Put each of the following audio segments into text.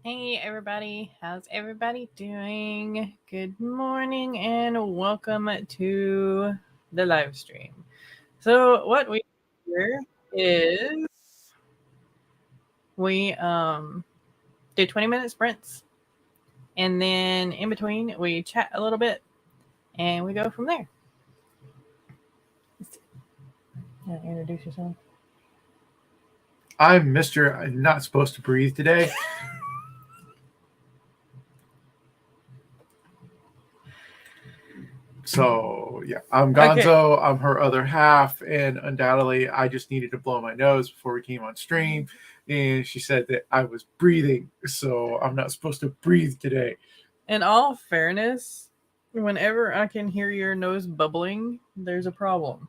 Hey everybody, how's everybody doing? Good morning and welcome to the live stream. So what we do here is we do 20-minute sprints, and then in between we chat a little bit and we go from there. Introduce yourself. I'm Mr. I'm not supposed to breathe today. So, yeah, I'm Gonzo. Okay. I'm her other half. And undoubtedly, I just needed to blow my nose before we came on stream. And she said that I was breathing. So, I'm not supposed to breathe today. In all fairness, whenever I can hear your nose bubbling, there's a problem.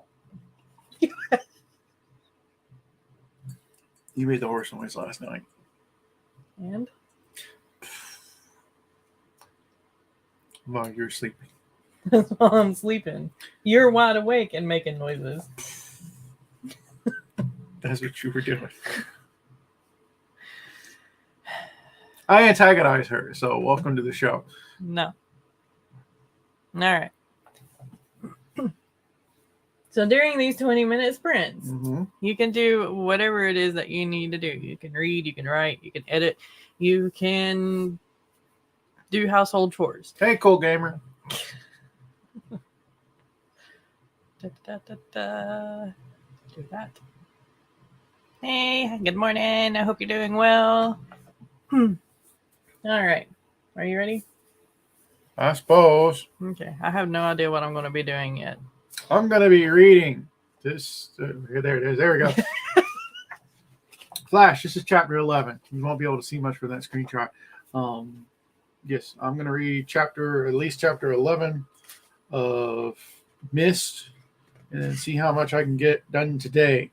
You made the horse noise last night. And? While you're sleeping. That's while I'm sleeping. You're wide awake and making noises. That's what you were doing. I antagonize her, so welcome to the show. No. All right. So during these 20-minute sprints, you can do whatever it is that you need to do. You can read, you can write, you can edit, you can do household chores. Hey, cool gamer. Do that. Hey, good morning. I hope you're doing well. All right. Are you ready? I suppose. Okay. I have no idea what I'm going to be doing yet. I'm going to be reading this. There it is. There we go. Flash, this is chapter 11. You won't be able to see much for that screenshot. Yes, I'm going to read at least chapter 11 of Mist and then see how much I can get done today.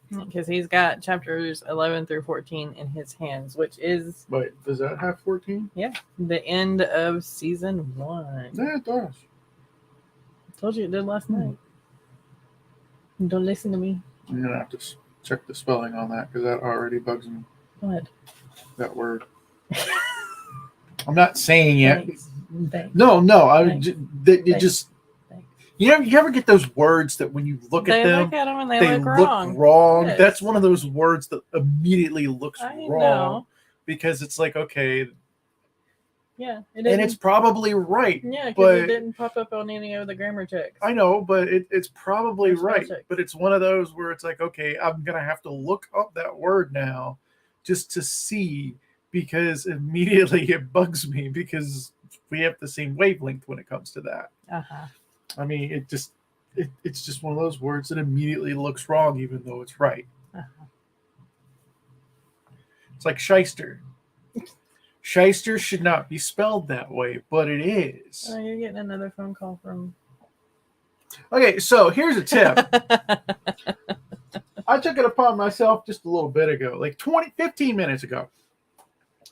Because he's got chapters 11 through 14 in his hands, which is... Wait, does that have 14? Yeah, the end of season 1. Yeah, it does. I told you it did last night. Don't listen to me. I'm going to have to check the spelling on that because that already bugs me. What? That word. I'm not saying it. Thanks. No. You ever get those words that when you look at them, and they look wrong? Yes. That's one of those words that immediately looks wrong. Know. Because it's like, okay. Yeah. And it's probably right. Yeah, because it didn't pop up on any of the grammar checks. I know, but it's probably right. Checks. But it's one of those where it's like, okay, I'm going to have to look up that word now just to see, because immediately it bugs me because we have the same wavelength when it comes to that. Uh-huh. I mean, it's just one of those words that immediately looks wrong, even though it's right. Uh-huh. It's like shyster. Shyster should not be spelled that way, but it is. Oh, you're getting another phone call from... Okay, so here's a tip. I took it upon myself just a little bit ago, like 15 minutes ago.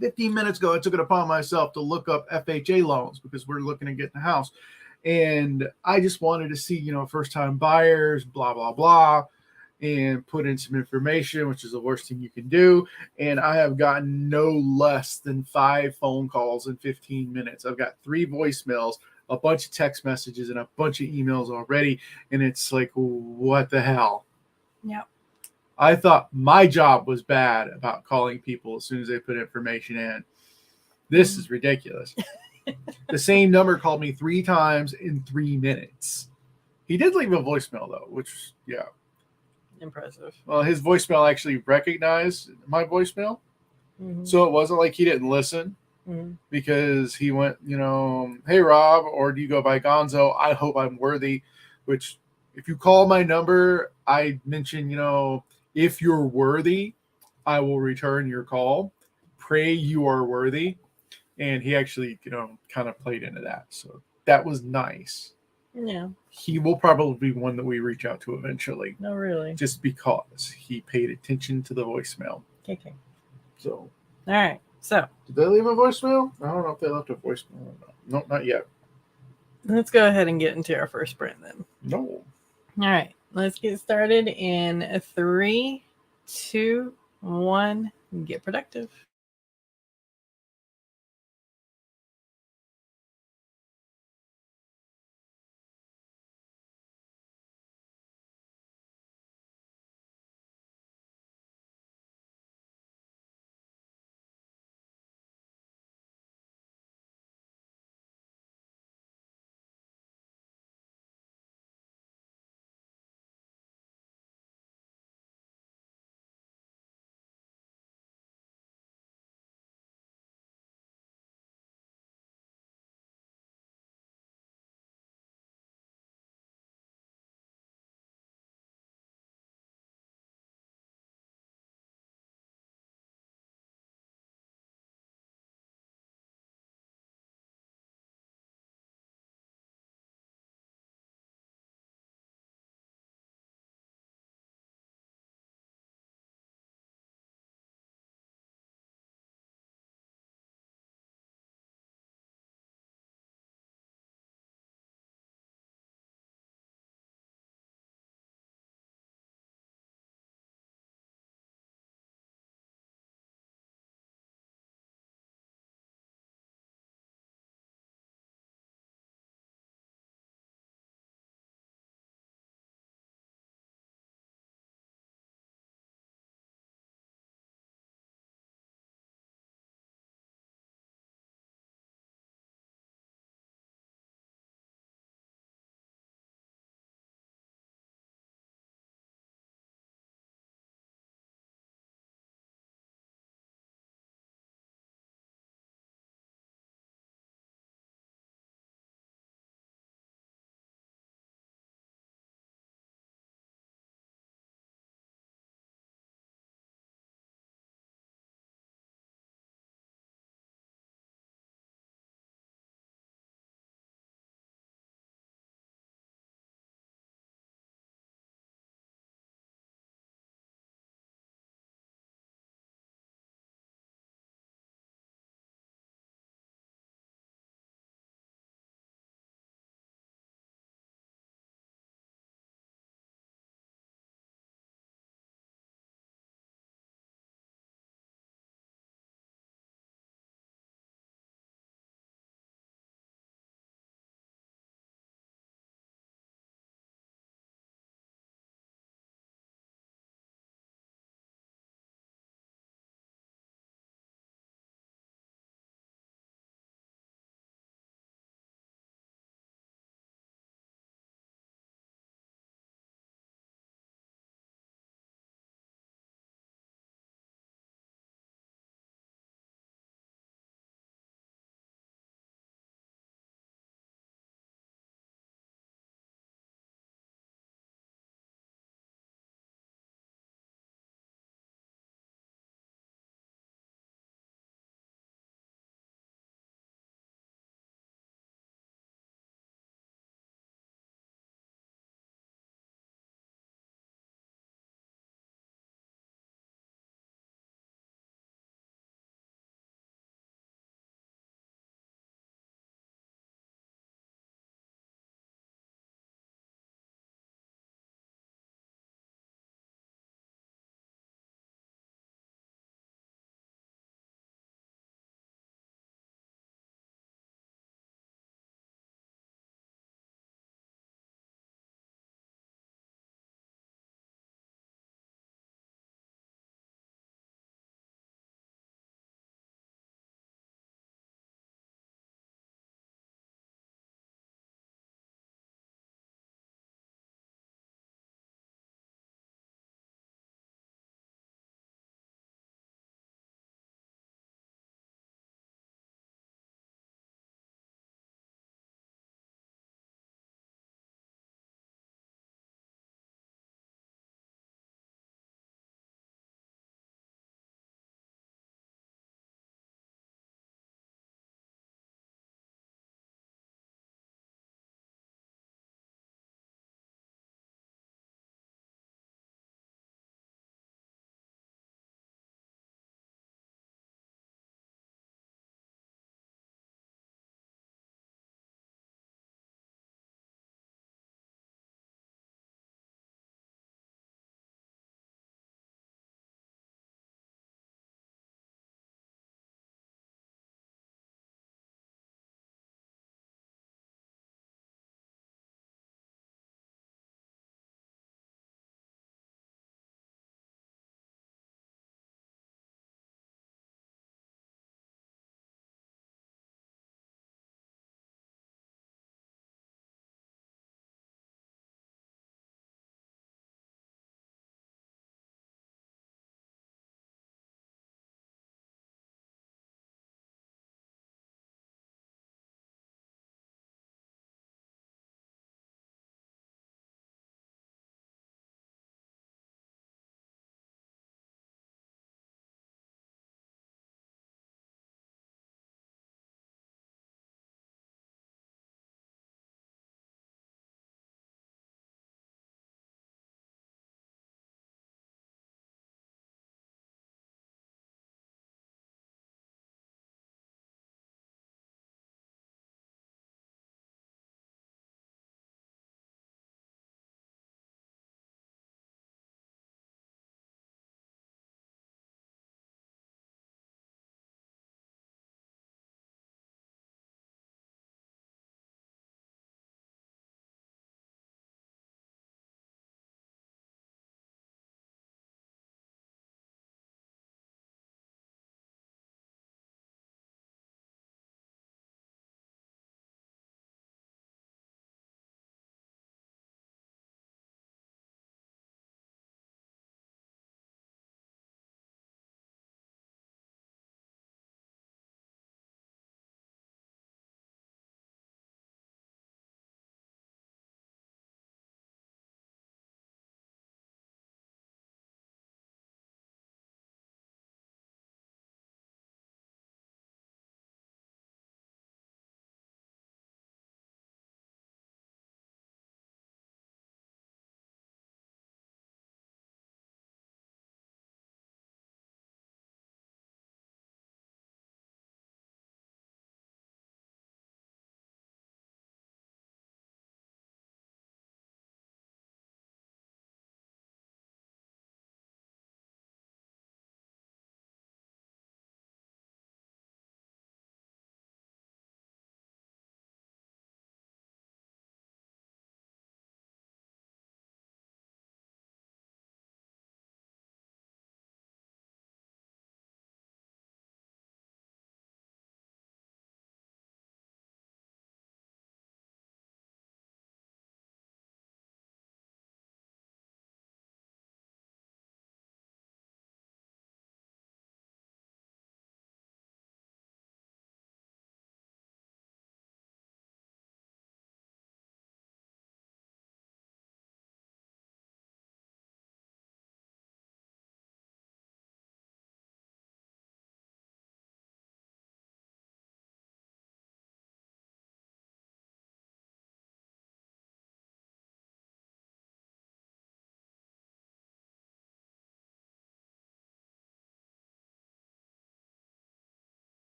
15 minutes ago, I took it upon myself to look up FHA loans because we're looking at getting a house. And I just wanted to see, first-time buyers, blah, blah, blah, and put in some information, which is the worst thing you can do. And I have gotten no less than 5 phone calls in 15 minutes. I've got 3 voicemails, a bunch of text messages, and a bunch of emails already. And it's like, what the hell? Yep. I thought my job was bad about calling people as soon as they put information in. This is ridiculous. The same number called me 3 times in 3 minutes. He did leave a voicemail, though, which, yeah. Impressive. Well, his voicemail actually recognized my voicemail. Mm-hmm. So it wasn't like he didn't listen because he went, hey, Rob, or do you go by Gonzo? I hope I'm worthy, which if you call my number, I mention, if you're worthy, I will return your call. Pray you are worthy. And he actually, kind of played into that. So that was nice. Yeah. He will probably be one that we reach out to eventually. No, really. Just because he paid attention to the voicemail. Okay. So. All right. So. Did they leave a voicemail? I don't know if they left a voicemail or not. Nope, not yet. Let's go ahead and get into our first sprint then. No. All right. Let's get started in 3, 2, 1. Get productive.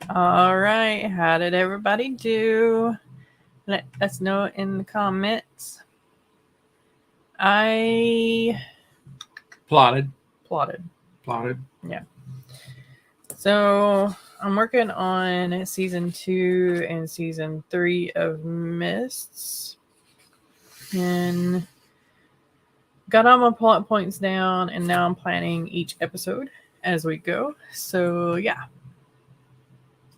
All right. How did everybody do? Let us know in the comments. I Plotted. Yeah. So I'm working on season 2 and season 3 of Mists. And got all my plot points down, and now I'm planning each episode as we go. So yeah.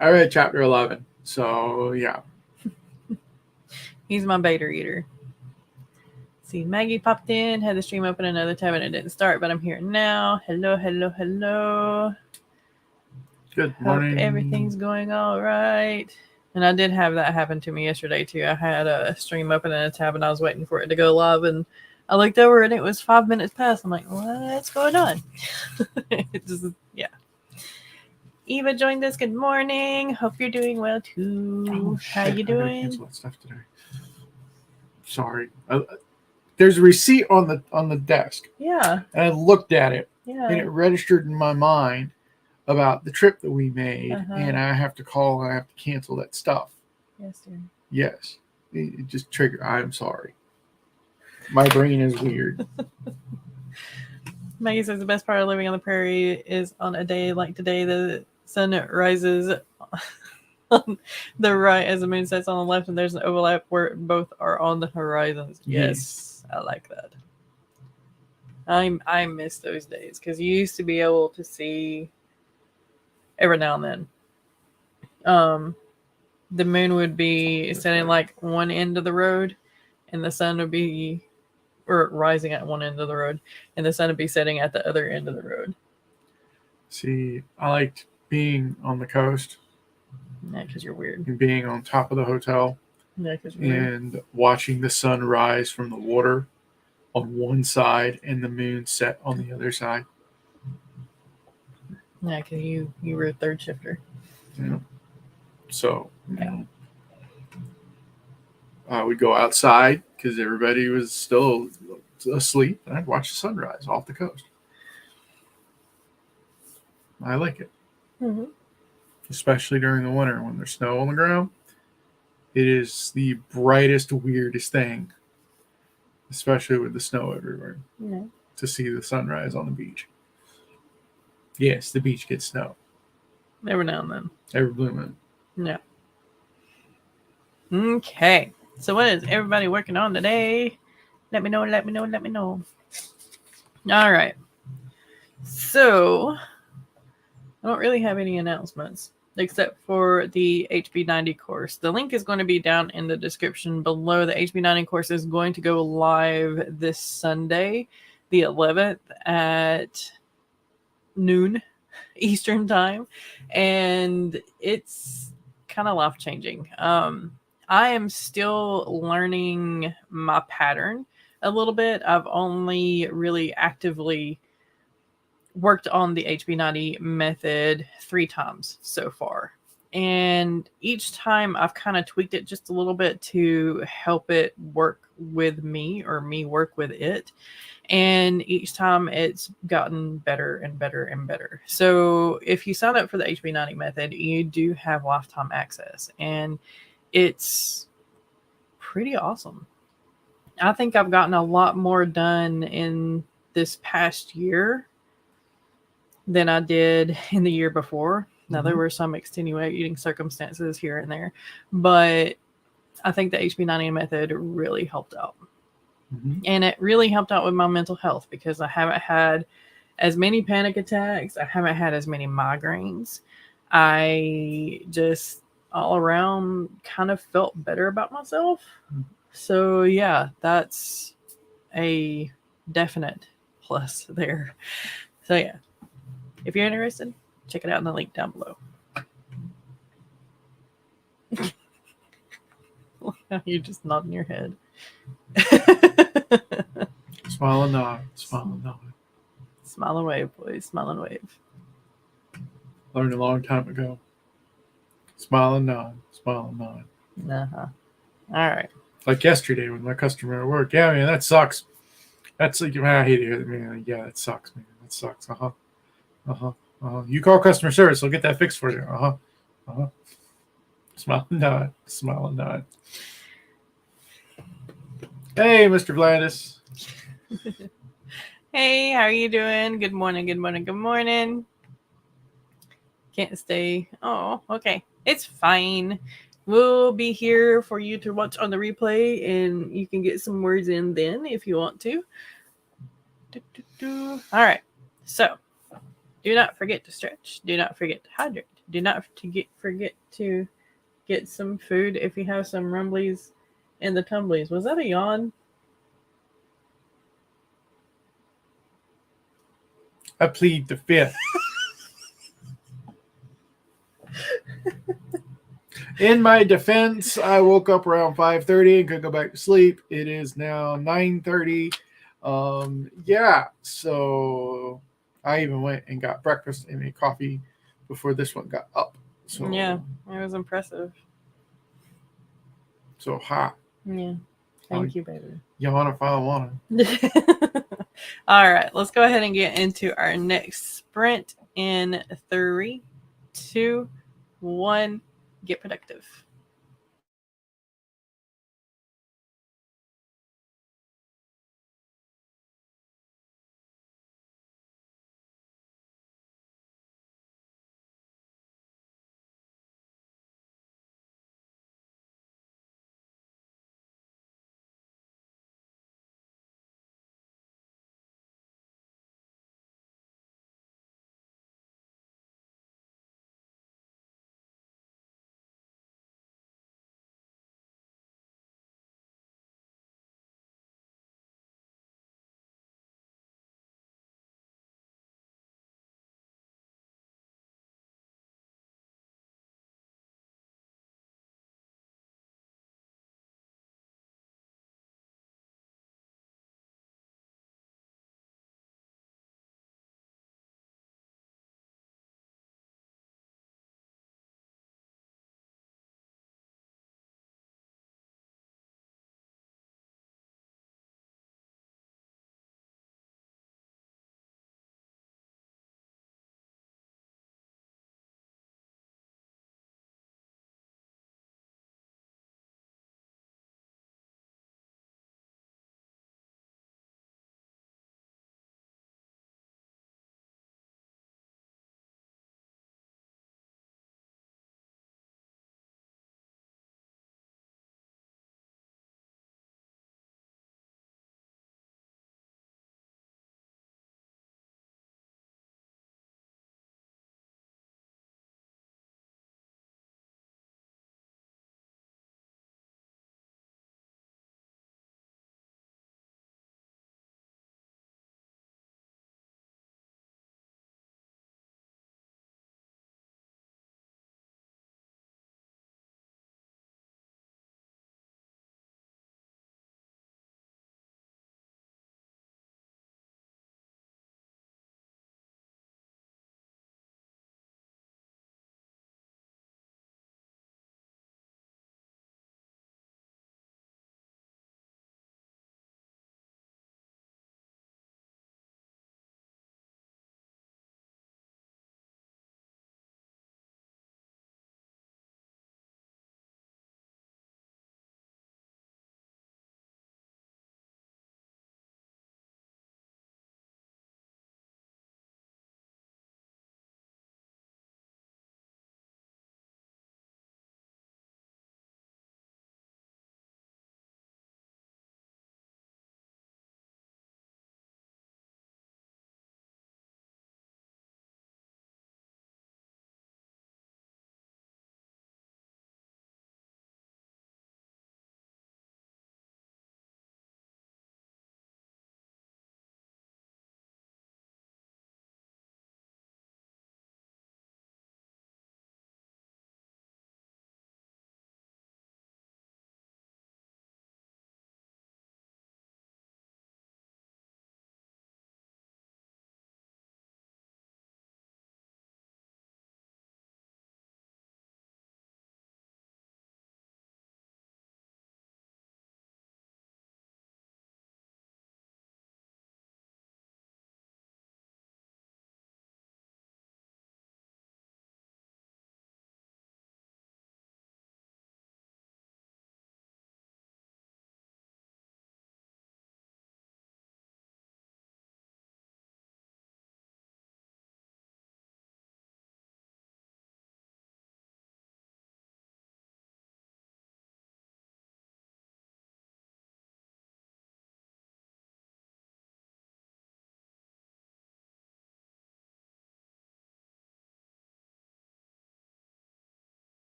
I read chapter 11. So yeah. He's my beta reader. See, Maggie popped in, had the stream open another tab, and it didn't start, but I'm here now. Hello. Good morning. Hope everything's going all right. And I did have that happen to me yesterday too. I had a stream open in a tab, and I was waiting for it to go live, and I looked over, and it was 5 minutes past. I'm like, what's going on? It just, yeah. Eva joined us. Good morning. Hope you're doing well too. Oh, How you doing? I cancel that stuff today. Sorry. There's a receipt on the desk. Yeah. And I looked at it. Yeah. And it registered in my mind about the trip that we made, and I have to call and I have to cancel that stuff. Yes, dear. Yes. It just triggered. I'm sorry. My brain is weird. Maggie says the best part of living on the prairie is on a day like today, the sun rises on the right as the moon sets on the left, and there's an overlap where both are on the horizons. Yes. I like that. I miss those days because you used to be able to see every now and then. The moon would be setting like one end of the road, and the sun would be rising at one end of the road, and the sun would be setting at the other end of the road. See, I liked being on the coast. Yeah, because you're weird. And being on top of the hotel. Yeah, because you're weird. And watching the sun rise from the water on one side and the moon set on the other side. Yeah, because you were a third shifter. Yeah. So, I would go outside because everybody was still asleep, and I'd watch the sunrise off the coast. I like it. Mm-hmm. Especially during the winter when there's snow on the ground. It is the brightest, weirdest thing, especially with the snow everywhere, to see the sunrise on the beach. Yes, the beach gets snow. Every now and then. Every blue moon. Yeah. Okay. So what is everybody working on today? Let me know. All right. So I don't really have any announcements except for the HB90 course. The link is going to be down in the description below. The HB90 course is going to go live this Sunday, the 11th at noon Eastern time, and it's kind of life-changing. I am still learning my pattern a little bit. I've only really actively worked on the HB90 method 3 times so far. And each time I've kind of tweaked it just a little bit to help it work with me or me work with it. And each time it's gotten better and better and better. So if you sign up for the HB90 method, you do have lifetime access. And it's pretty awesome. I think I've gotten a lot more done in this past year than I did in the year before. Now, there were some extenuating circumstances here and there, but I think the HB90 method really helped out. And it really helped out with my mental health because I haven't had as many panic attacks. I haven't had as many migraines. I just all around kind of felt better about myself. So yeah, that's a definite plus there. So yeah, if you're interested, check it out in the link down below. You're just nodding your head. Smile and nod. Smile and nod. Smile and wave, boys. Smile and wave. Learned a long time ago. Smile and nod. Smile and nod. Uh-huh. All right. Like yesterday with my customer at work. Yeah, man, that sucks. That's like, I hate to hear that, man. Yeah, that sucks, man. That sucks. You call customer service, they'll get that fixed for you. Uh-huh. Smile and nod. Smile and nod. Hey, Mr. Vladis. Hey, how are you doing? Good morning, good morning, good morning. Can't stay. Oh, okay. It's fine. We'll be here for you to watch on the replay, and you can get some words in then if you want to. All right. So, do not forget to stretch. Do not forget to hydrate. Do not forget to get some food if you have some rumblies and the tumblies. Was that a yawn? I plead the fifth. In my defense, I woke up around 5:30 and couldn't go back to sleep. It is now 9:30. Yeah, so I even went and got breakfast and made coffee before this one got up. So Yeah, it was impressive. So hot. Yeah. Thank you, baby. Yawn if I want to. All right, let's go ahead and get into our next sprint in 3, 2, 1. Get productive.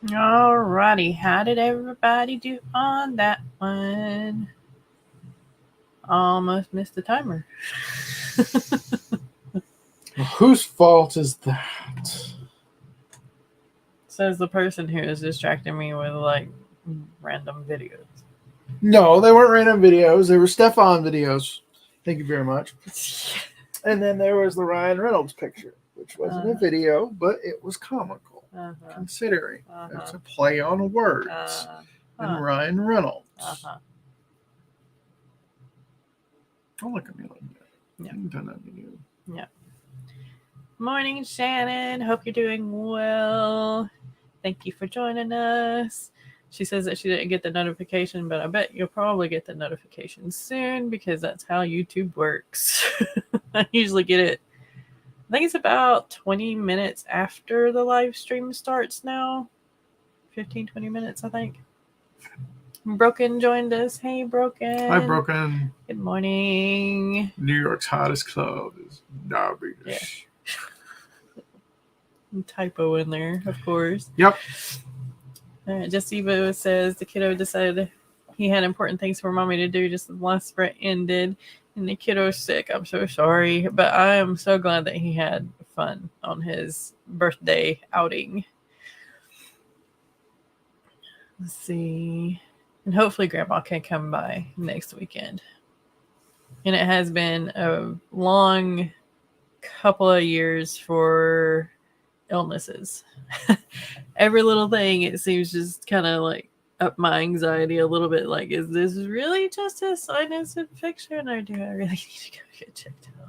Alrighty, how did everybody do on that one? Almost missed the timer. Whose fault is that? Says the person who is distracting me with like random videos. No, they weren't random videos. They were Stefan videos. Thank you very much. And then there was the Ryan Reynolds picture, which wasn't a video, but it was comical, considering it's a play on words. And Ryan Reynolds. Don't look at me like that. Yeah. You've done that to you. Yeah. Morning, Shannon. Hope you're doing well. Thank you for joining us. She says that she didn't get the notification, but I bet you'll probably get the notification soon because that's how YouTube works. I usually get it, I think it's about 20 minutes after the live stream starts now. 15, 20 minutes, I think. Broken joined us. Hey, Broken. Hi, Broken. Good morning. New York's hottest club is Diabetes. Yeah. Typo in there, of course. Yep. Just Eva says the kiddo decided he had important things for mommy to do just as the last sprint ended, and the kiddo's sick. I'm so sorry, but I am so glad that he had fun on his birthday outing. Let's see. And hopefully Grandma can come by next weekend. And it has been a long couple of years for illnesses. Every little thing, it seems, just kind of like up my anxiety a little bit. Like, is this really just a sinus infection, or do I really need to go get checked out?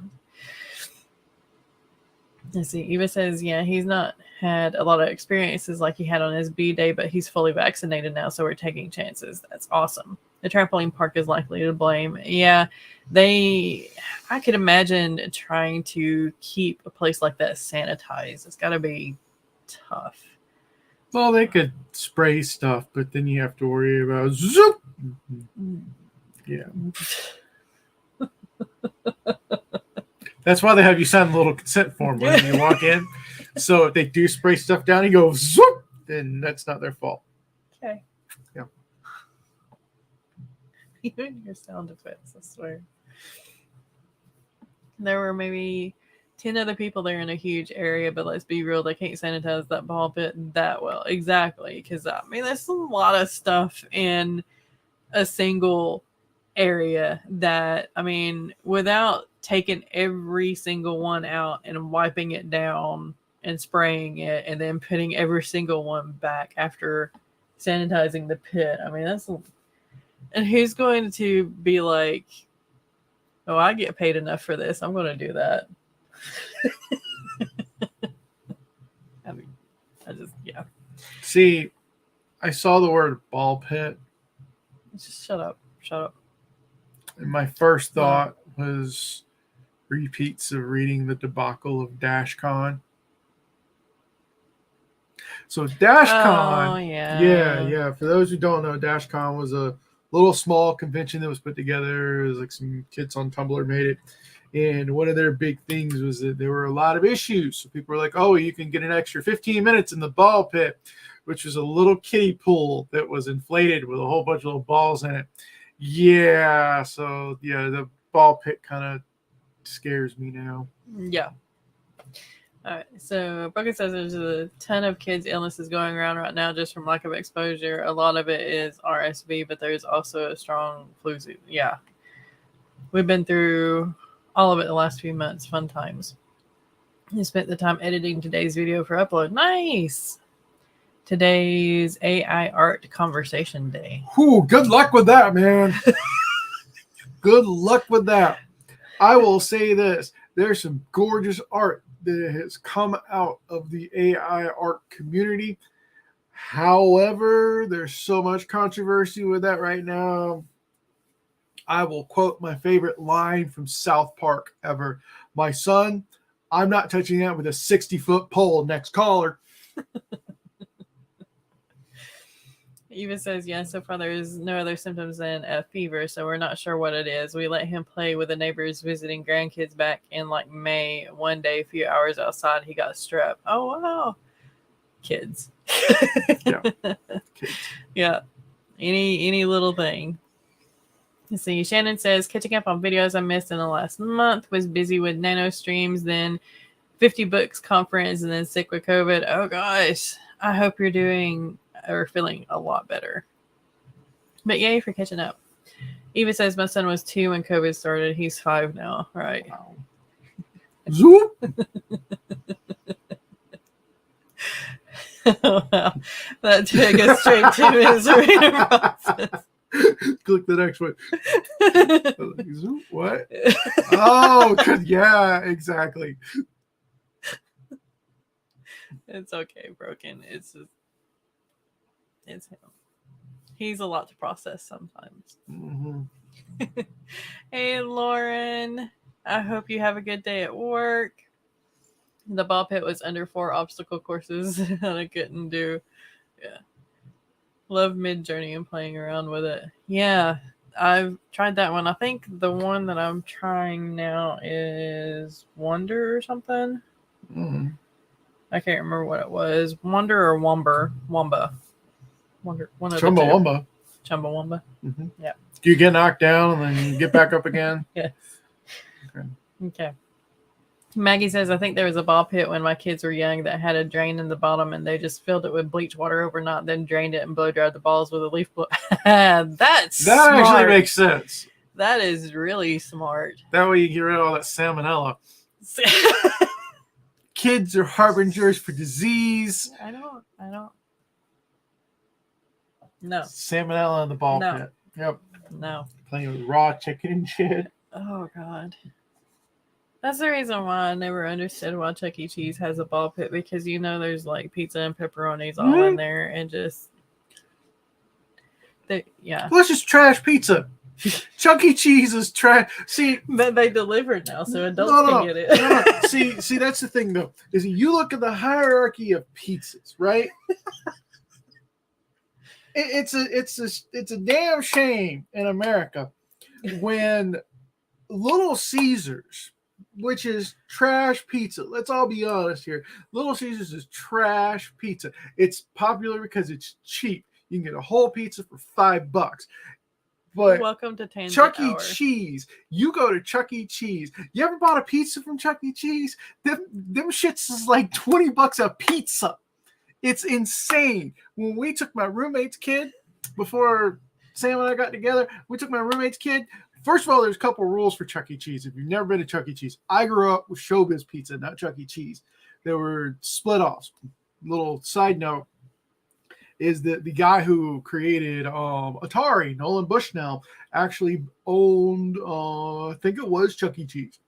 Let's see. Eva says, yeah, he's not had a lot of experiences like he had on his B day, but he's fully vaccinated now, so we're taking chances. That's awesome. The trampoline park is likely to blame. Yeah, I could imagine trying to keep a place like that sanitized. It's got to be tough. Well, they could spray stuff, but then you have to worry about zoop. Yeah. That's why they have you sign a little consent form when you walk in. So if they do spray stuff down and go zoop, then that's not their fault. Okay. Yeah. Even your sound effects, I swear. There were maybe 10 other people there in a huge area, but let's be real, they can't sanitize that ball pit that well. Exactly. Because, I mean, there's a lot of stuff in a single area that, I mean, without taking every single one out and wiping it down and spraying it and then putting every single one back after sanitizing the pit. I mean, and who's going to be like, oh, I get paid enough for this, I'm going to do that. I mean, yeah. See, I saw the word ball pit. Just shut up. And my first thought was repeats of reading the debacle of DashCon. So DashCon, yeah. For those who don't know, DashCon was a little small convention that was put together. It was like some kids on Tumblr made it. And one of their big things was that there were a lot of issues. So people were like, oh, you can get an extra 15 minutes in the ball pit, which was a little kiddie pool that was inflated with a whole bunch of little balls in it. Yeah, so yeah, the ball pit kind of scares me now. Yeah. All right. So Bucket says there's a ton of kids' illnesses going around right now just from lack of exposure. A lot of it is RSV, but there's also a strong flu season. Yeah. We've been through all of it the last few months. Fun times. I spent the time editing today's video for upload. Nice. Today's AI art conversation day. Ooh, good luck with that, man. Good luck with that. I will say this. There's some gorgeous art that has come out of the AI art community. However, there's so much controversy with that right now. I will quote my favorite line from South Park ever. My son, I'm not touching that with a 60-foot pole. Next caller. Eva says, yeah, so far there's no other symptoms than a fever, so we're not sure what it is. We let him play with the neighbors visiting grandkids back in like May. One day, a few hours outside, he got strep. Oh, wow. Kids. Yeah. Kids. Yeah. Any little thing. Let's see. Shannon says, catching up on videos I missed in the last month. Was busy with nano streams, then 50 Books conference, and then sick with COVID. Oh gosh. I hope you're doing or feeling a lot better. But yay for catching up. Eva says my son was 2 when COVID started. He's 5 now. Right. Wow. Zoop. Wow. That took us straight 2 minutes to read the process. Click the next one. Zoop. What? Oh, yeah, exactly. It's okay, Broken. It's him. He's a lot to process sometimes. Mm-hmm. Hey, Lauren. I hope you have a good day at work. The ball pit was under 4 obstacle courses that I couldn't do. Yeah. Love Mid-Journey and playing around with it. Yeah, I've tried that one. I think the one that I'm trying now is Wonder or something. Mm-hmm. I can't remember what it was. Wonder or Wamba. Wonder. One of Chumbawamba. Chumbawamba. Mm-hmm. Yeah. Do you get knocked down and then you get back up again? Yes. Okay. Maggie says, I think there was a ball pit when my kids were young that had a drain in the bottom and they just filled it with bleach water overnight, then drained it and blow dried the balls with a leaf blower. That smart. Actually makes sense. That is really smart. That way you get rid of all that salmonella. Kids are harbingers for disease. I don't. No. Salmonella in the ball pit. Yep. No. Playing with raw chicken and shit. Oh, God. That's the reason why I never understood why Chuck E. Cheese has a ball pit, because there's like pizza and pepperonis all in there and just yeah. Well, it's just trash pizza. Chuck E. Cheese is trash. See, but they delivered now, so adults can get it. No. See, that's the thing though. Is you look at the hierarchy of pizzas, right? It's a damn shame in America when Little Caesars, which is trash pizza. Let's all be honest here. Little Caesars is trash pizza. It's popular because it's cheap. You can get a whole pizza for $5. But welcome to Tangent Chuck E. Hour. Cheese. You go to Chuck E. Cheese. You ever bought a pizza from Chuck E. Cheese? Them shits is like $20 a pizza. It's insane. When we took my roommate's kid, before Sam and I got together, we took my roommate's kid. First of all, there's a couple of rules for Chuck E. Cheese. If you've never been to Chuck E. Cheese, I grew up with Showbiz Pizza, not Chuck E. Cheese. There were split-offs. Little side note is that the guy who created Atari, Nolan Bushnell, actually owned, I think it was Chuck E. Cheese.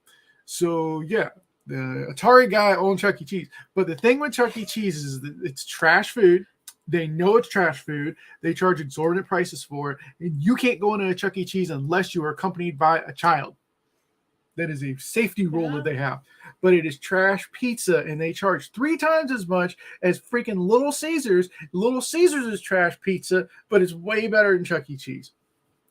So, yeah, the Atari guy owned Chuck E. Cheese. But the thing with Chuck E. Cheese is that it's trash food. They know it's trash food. They charge exorbitant prices for it. And you can't go into a Chuck E. Cheese unless you are accompanied by a child. That is a safety rule that they have. But it is trash pizza, and they charge 3 times as much as freaking Little Caesars. Little Caesars is trash pizza, but it's way better than Chuck E. Cheese.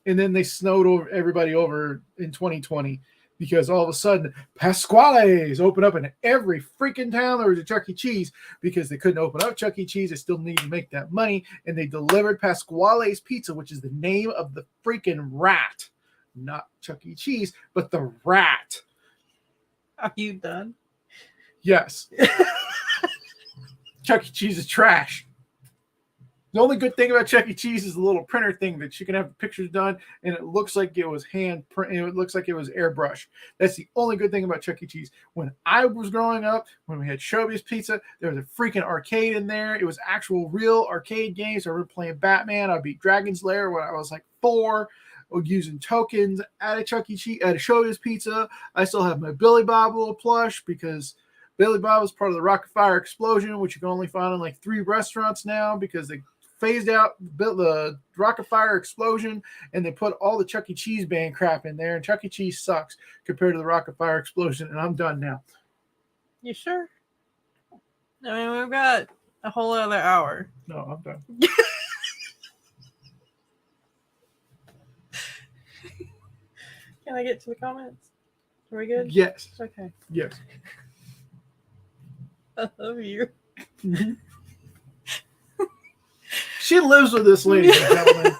And then they snowed everybody over in 2020 because all of a sudden Pasquale's opened up in every freaking town there was a Chuck E. Cheese because they couldn't open up Chuck E. Cheese. They still needed to make that money, and they delivered Pasquale's Pizza, which is the name of the freaking rat. Not Chuck E. Cheese, but the rat. Are you done? Yes. Chuck E. Cheese is trash. The only good thing about Chuck E. Cheese is the little printer thing that you can have pictures done, and it looks like it was hand print. It looks like it was airbrush. That's the only good thing about Chuck E. Cheese. When I was growing up, when we had Showbiz Pizza, there was a freaking arcade in there. It was actual real arcade games. I remember playing Batman. I beat Dragon's Lair when I was like 4. Using tokens at a Chuck E. Cheese, at a Showbiz Pizza. I still have my Billy Bob little plush because Billy Bob was part of the Rocket Fire Explosion, which you can only find in like 3 restaurants now because they phased out the Rocket Fire Explosion and they put all the Chuck E. Cheese band crap in there. And Chuck E. Cheese sucks compared to the Rocket Fire Explosion. And I'm done now. You sure? I mean, we've got a whole other hour. No, I'm done. Can I get to the comments? Are we good? Yes. Okay. Yes. I love you. She lives with this, ladies and gentlemen.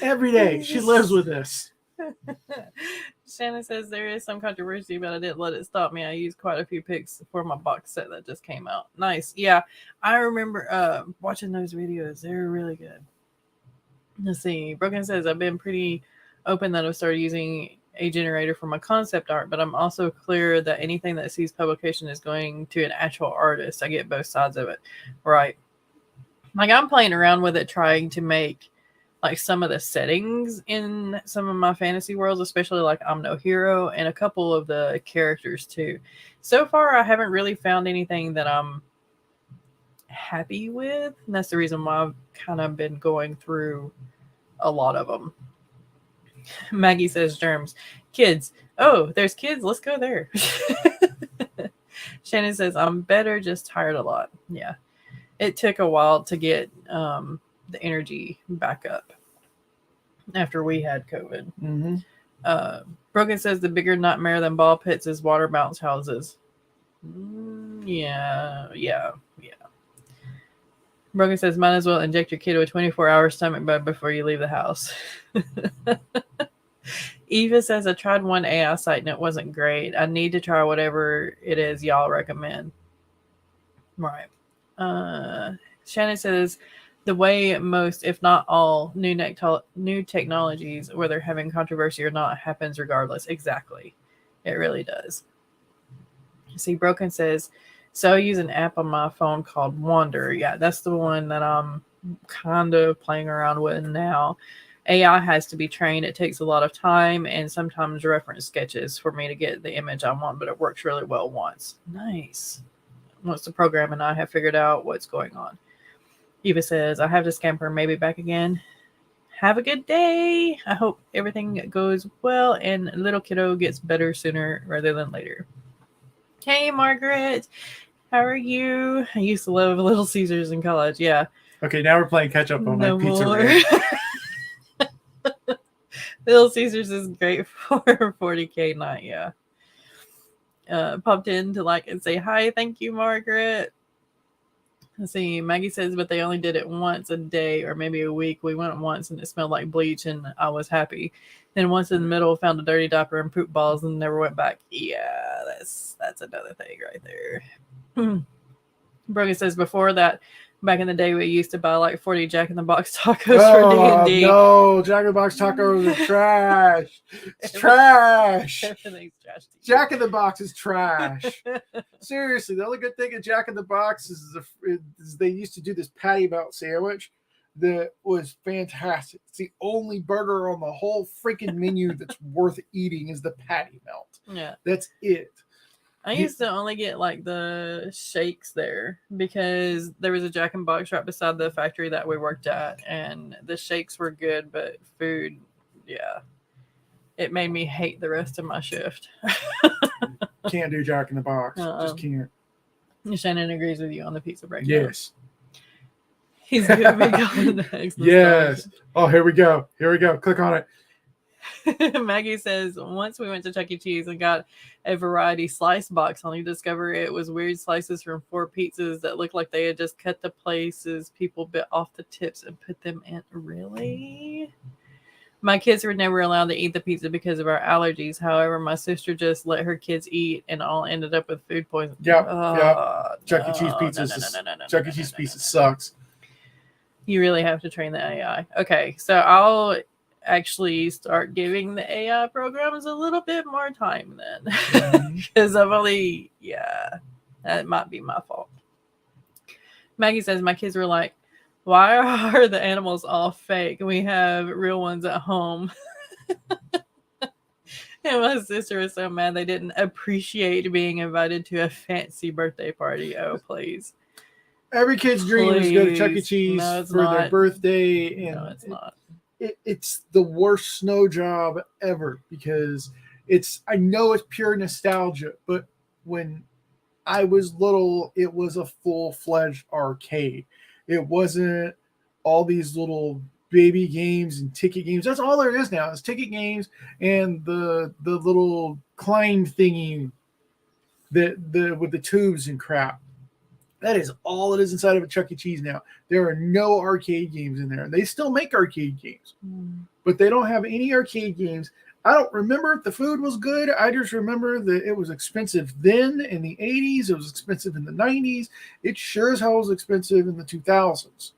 Every day, she lives with this. Shannon says there is some controversy, but I didn't let it stop me. I used quite a few pics for my box set that just came out. Nice. Yeah, I remember watching those videos. They're really good. Let's see. Broken says I've been pretty open that I've started using a generator for my concept art, but I'm also clear that anything that sees publication is going to an actual artist. I get both sides of it. Right. Like I'm playing around with it, trying to make like some of the settings in some of my fantasy worlds, especially like I'm No Hero and a couple of the characters too. So far, I haven't really found anything that I'm happy with. And that's the reason why I've kind of been going through a lot of them. Maggie says germs. Kids. Oh, there's kids. Let's go there. Shannon says I'm better, just tired a lot. Yeah. It took a while to get the energy back up after we had COVID. Mm-hmm. Broken says the bigger nightmare than ball pits is water bounce houses. Yeah. Broken says might as well inject your kid with 24-hour stomach bug before you leave the house. Eva says I tried one AI site and it wasn't great. I need to try whatever it is y'all recommend. Right. Shannon says the way most, if not all, new technologies, whether having controversy or not, happens regardless. Exactly. It really does. See, Broken says, so I use an app on my phone called Wander. Yeah, that's the one that I'm kind of playing around with now. AI has to be trained. It takes a lot of time and sometimes reference sketches for me to get the image I want, but it works really well once. Nice. Once the program and I have figured out what's going on. Eva says, I have to scamper, maybe back again. Have a good day. I hope everything goes well and little kiddo gets better sooner rather than later. Hey, Margaret. How are you? I used to love Little Caesars in college. Yeah. Okay, now we're playing catch up on No my pizza. more. Little Caesars is great for 40K night. Yeah. Popped in to like and say hi. Thank you, Margaret. Let's see. Maggie says, but they only did it once a day or maybe a week. We went once and it smelled like bleach and I was happy. Then once in the middle, found a dirty diaper and poop balls and never went back. Yeah, that's another thing right there. Brogan says, before that, back in the day, we used to buy like 40 Jack in the Box tacos for D&D. No, Jack in the Box tacos are trash. It's trash. Everything's trash. Jack in the Box is trash. Seriously, the only good thing of Jack in the Box is they used to do this patty melt sandwich that was fantastic. It's the only burger on the whole freaking menu that's worth eating is the patty melt. Yeah. That's it. I used to only get like the shakes there because there was a Jack in the Box right beside the factory that we worked at, and the shakes were good, but food, yeah, it made me hate the rest of my shift. Can't do Jack in the Box. Just can't. Shannon agrees with you on the pizza breakdown. Yes. He's going to be going next. Yes. Oh, here we go. Click on it. Maggie says, once we went to Chuck E. Cheese and got a variety slice box, only to discover it was weird slices from 4 pizzas that looked like they had just cut the places people bit off the tips and put them in. Really? My kids were never allowed to eat the pizza because of our allergies. However, my sister just let her kids eat and all ended up with food poisoning. Yep. Chuck E. Cheese pizzas. Chuck E. Cheese pizza sucks. You really have to train the AI. Okay, so I'll actually start giving the AI programs a little bit more time then. Because I've only, that might be my fault. Maggie says, my kids were like, why are the animals all fake? We have real ones at home. And my sister was so mad they didn't appreciate being invited to a fancy birthday party. Oh, please. Every kid's dream is to go to Chuck E. Cheese for their birthday. And no, it's not. It's the worst snow job ever because I know it's pure nostalgia, but when I was little, it was a full-fledged arcade. It wasn't all these little baby games and ticket games. That's all there is now. It's ticket games and the little climb thingy with the tubes and crap. That is all it is inside of a Chuck E. Cheese now. There are no arcade games in there. They still make arcade games, but they don't have any arcade games. I don't remember if the food was good. I just remember that it was expensive then in the 80s. It was expensive in the 90s. It sure as hell was expensive in the 2000s.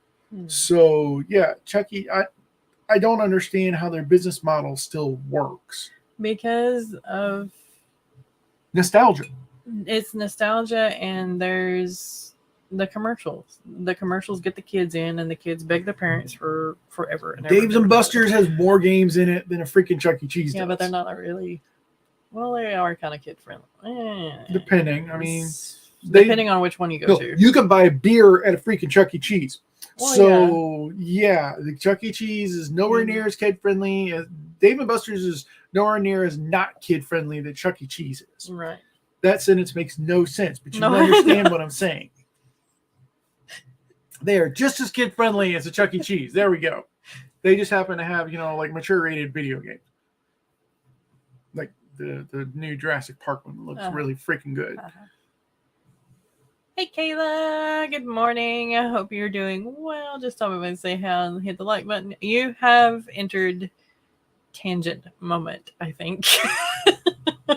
So, yeah, Chuck E. I don't understand how their business model still works. Because of nostalgia. It's nostalgia, and there's the commercials. The commercials get the kids in, and the kids beg their parents for forever. And Dave's and Buster's has more games in it than a freaking Chuck E. Cheese does. Yeah, but they're not really. Well, they are kind of kid friendly. Depending, I mean, depending on which one you go to. You can buy beer at a freaking Chuck E. Cheese. Well, so yeah, the Chuck E. Cheese is nowhere near as kid friendly. Dave and Buster's is nowhere near as not kid friendly that Chuck E. Cheese is. Right. That sentence makes no sense, but you understand what I'm saying. They are just as kid friendly as a Chuck E. Cheese. There we go. They just happen to have, like mature rated video games. Like the new Jurassic Park one looks really freaking good. Hey Kayla, good morning. I hope you're doing well. Just tell me when to say hi and hit the like button. You have entered tangent moment, I think,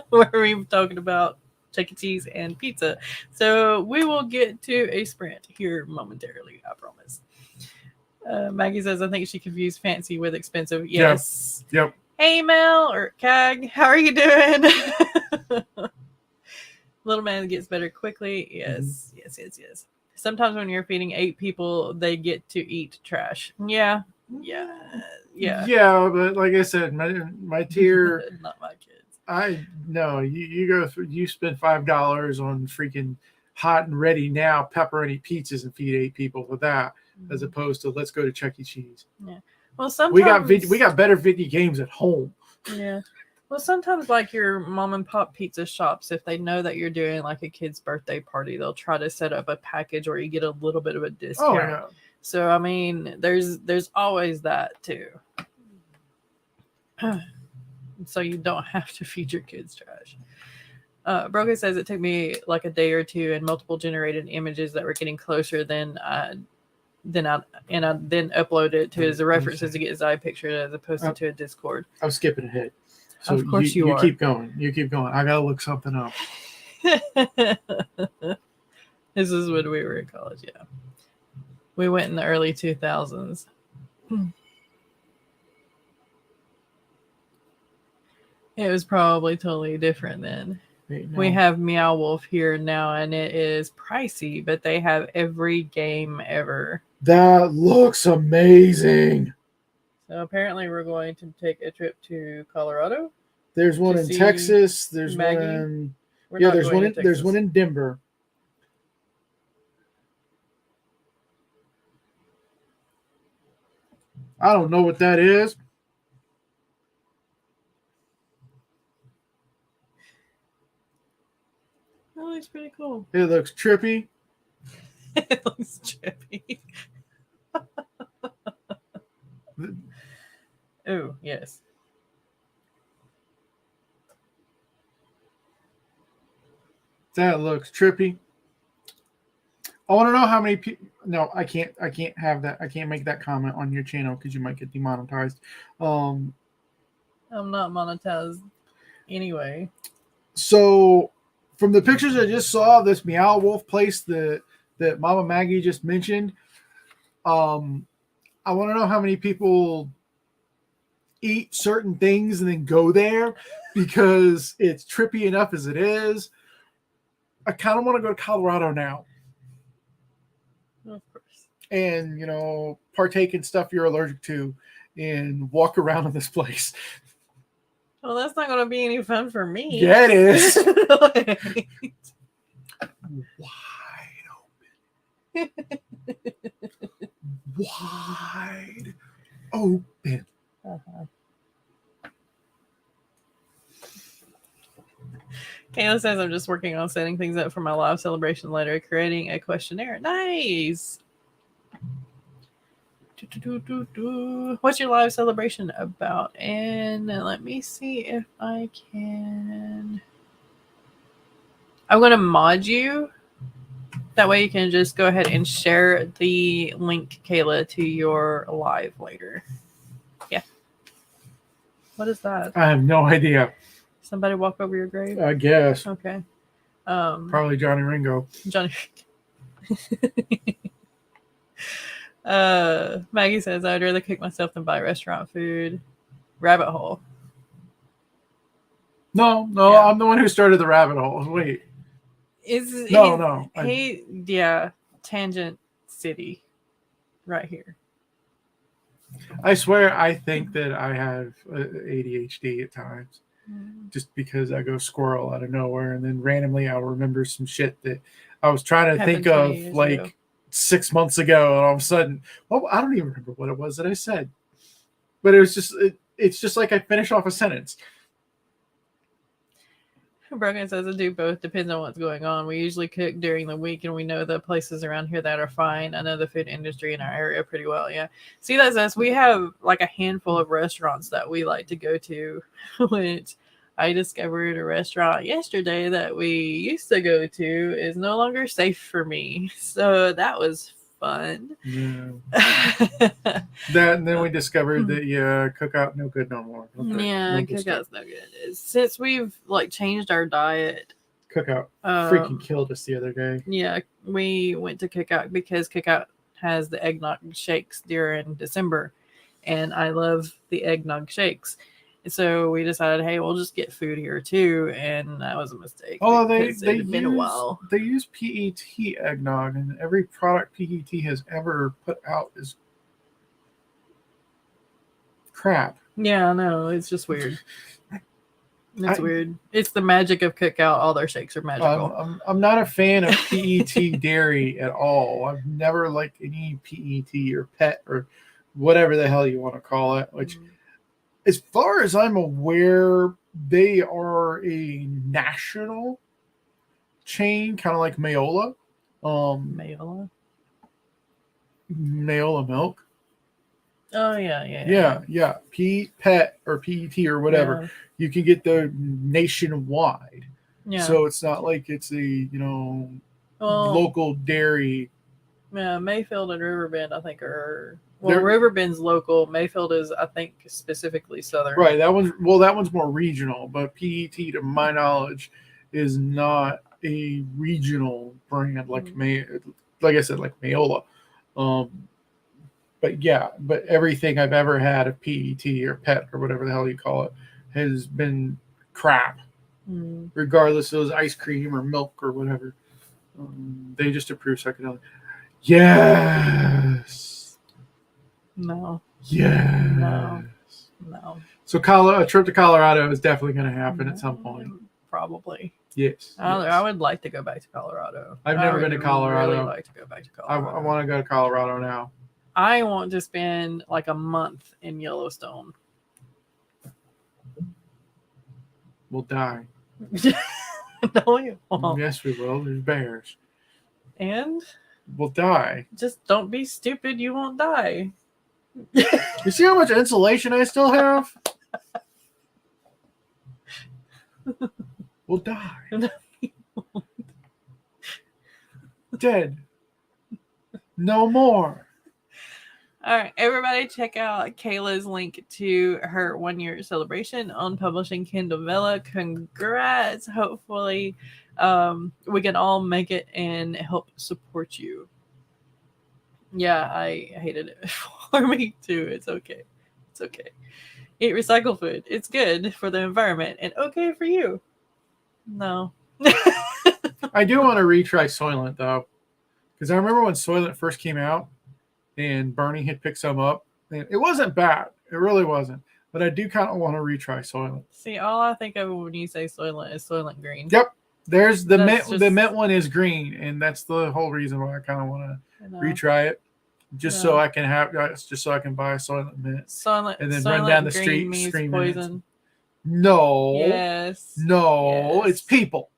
where we've talked about Chuck E. Cheese and pizza. So we will get to a sprint here momentarily, I promise. Maggie says, I think she confused fancy with expensive. Yes. Yep. Hey Mel or Cag, how are you doing? Little man gets better quickly. Yes, yes. Sometimes when you're feeding 8 people, they get to eat trash. Yeah. Yeah, but like I said, my tier. Not my kids. You go through. You spend $5 on freaking hot and ready now pepperoni pizzas and feed 8 people for that, as opposed to let's go to Chuck E. Cheese. Yeah. Well, sometimes we got better video games at home. Yeah. Well, sometimes like your mom and pop pizza shops, if they know that you're doing like a kid's birthday party, they'll try to set up a package where you get a little bit of a discount. Oh, yeah. So, I mean, there's always that too. So you don't have to feed your kids trash. Broca says it took me like a day or two and multiple generated images that were getting closer than I then uploaded it to his references to get his eye picture as opposed to a Discord. I was skipping ahead. So of course you are. Keep going. You keep going. I gotta look something up. This is when we were in college, yeah. We went in the early 2000s. It was probably totally different then. We have Meow Wolf here now, and it is pricey, but they have every game ever. That looks amazing. So apparently we're going to take a trip to Colorado. There's one in Texas. There's Maggie. One in there's one in Denver. I don't know what that is. That looks pretty cool. It looks trippy. It looks trippy. Oh, yes. That looks trippy. I want to know how many people. No, I can't have that. I can't make that comment on your channel because you might get demonetized. I'm not monetized anyway. So, from the pictures I just saw of this Meow Wolf place that Mama Maggie just mentioned, I want to know how many people eat certain things and then go there because it's trippy enough as it is. I kind of want to go to Colorado now. Of course. And, partake in stuff you're allergic to and walk around in this place. Well, that's not going to be any fun for me. Yeah, it is. Wide open. Wide open. Uh-huh. Kayla says, I'm just working on setting things up for my live celebration later, creating a questionnaire. Nice. What's your live celebration about? And let me see if I can. I'm going to mod you That way you can just go ahead and share the link, Kayla, to your live later. Yeah. What is that? I have no idea. Somebody walk over your grave? I guess. Okay. Probably Johnny Ringo. Johnny. Maggie says, I'd rather cook myself than buy restaurant food. Rabbit hole. No, Yeah. I'm the one who started the rabbit hole. Wait. No. Tangent City. Right here. I swear I think that I have ADHD at times. Just because I go squirrel out of nowhere and then randomly I'll remember some shit that I was trying to think of like 6 months ago, and all of a sudden, well, I don't even remember what it was that I said. But it was just it's just like I finish off a sentence. Brogan says I do both. Depends on what's going on. We usually cook during the week, and we know the places around here that are fine. I know the food industry in our area pretty well. Yeah. See, that's us. We have like a handful of restaurants that we like to go to, which I discovered a restaurant yesterday that we used to go to is no longer safe for me. So that was fun. Yeah. And then we discovered that cookout no good no more. Cookout's no good. Since we've like changed our diet, Cookout freaking killed us the other day. Yeah, we went to Cookout because Cookout has the eggnog shakes during December, and I love the eggnog shakes. So we decided, hey, we'll just get food here too, and that was a mistake. Oh, they've been a while. They use PET eggnog, and every product PET has ever put out is crap. Yeah, I know. It's just weird. It's weird. It's the magic of Cookout. All their shakes are magical. I'm not a fan of PET dairy at all. I've never liked any PET or PET or whatever the hell you want to call it, which... As far as I'm aware, they are a national chain, kind of like Mayola. Mayola milk. Oh, yeah. PET or PET or whatever. Yeah. You can get the nationwide. Yeah. So it's not like it's a, local dairy. Yeah, Mayfield and Riverbend, I think, are... Well, Riverbend's local. Mayfield is, I think, specifically southern. Right. That one's more regional. But PET, to my knowledge, is not a regional brand like like I said, like Mayola. But everything I've ever had of PET or PET or whatever the hell you call it has been crap. Regardless if it was ice cream or milk or whatever. They just approve psychedelic. Yes. No. Yes. No. So a trip to Colorado is definitely going to happen at some point. Probably. Yes. I would like to go back to Colorado. I've never been to Colorado. I really like to go back to Colorado. I want to go to Colorado now. I want to spend like a month in Yellowstone. We'll die. No, you won't. Yes, we will. There's bears. And? We'll die. Just don't be stupid. You won't die. You see how much insulation I still have? We'll die. No, you won't. Dead. No more. All right, everybody check out Kayla's link to her 1-year celebration on Publishing Kindle Vella. Congrats. Hopefully we can all make it and help support you. Yeah, I hated it for me too. It's okay. It's okay. Eat recycled food. It's good for the environment and okay for you. No. I do want to retry Soylent though, because I remember when Soylent first came out and Bernie had picked some up, and it wasn't bad. It really wasn't. But I do kind of want to retry Soylent. See, all I think of when you say Soylent is Soylent Green. Yep. There's the mint. The mint one is green, and that's the whole reason why I kind of want to retry it, so I can buy a Soylent mint, and then run down the street screaming poison. No. Yes. No. Yes. It's people.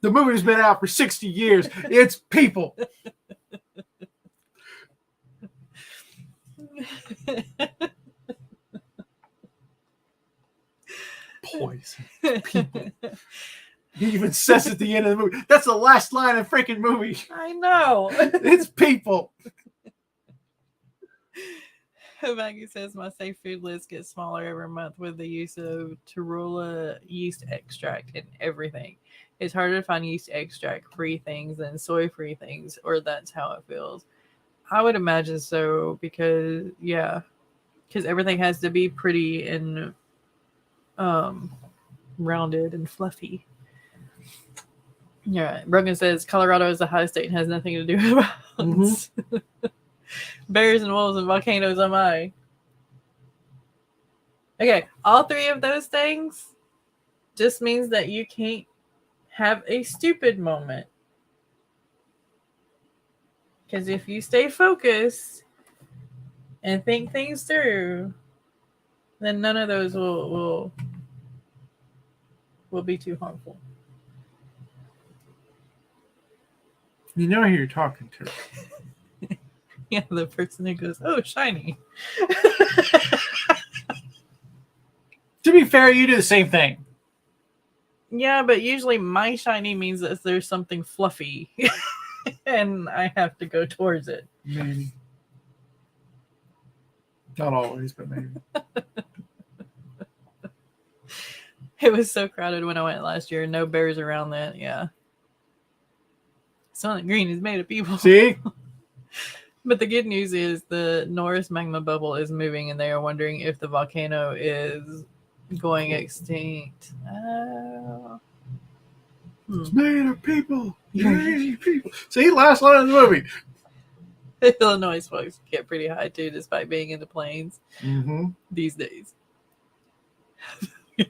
The movie's been out for 60 years. It's people. Poison. People. He even says at the end of the movie, that's the last line of the freaking movie. I know. It's people. Maggie says my safe food list gets smaller every month with the use of Tarula yeast extract in everything. It's harder to find yeast extract free things than soy free things, or that's how it feels. I would imagine so because everything has to be pretty and rounded and fluffy. Yeah, Rogan says Colorado is a high state and has nothing to do with violence. Bears and wolves and volcanoes am I. Okay, all three of those things just means that you can't have a stupid moment. Because if you stay focused and think things through, then none of those will be too harmful. You know who you're talking to. Yeah, the person who goes, oh, shiny. To be fair, you do the same thing. Yeah, but usually my shiny means that there's something fluffy. And I have to go towards it. Maybe. Not always, but maybe. It was so crowded when I went last year. No bears around that. Yeah. Sonic Green is made of people. See? But the good news is the Norris magma bubble is moving, and they are wondering if the volcano is going extinct. It's made of people. Crazy people. See, last line of the movie. Illinois folks get pretty high too, despite being in the plains these days.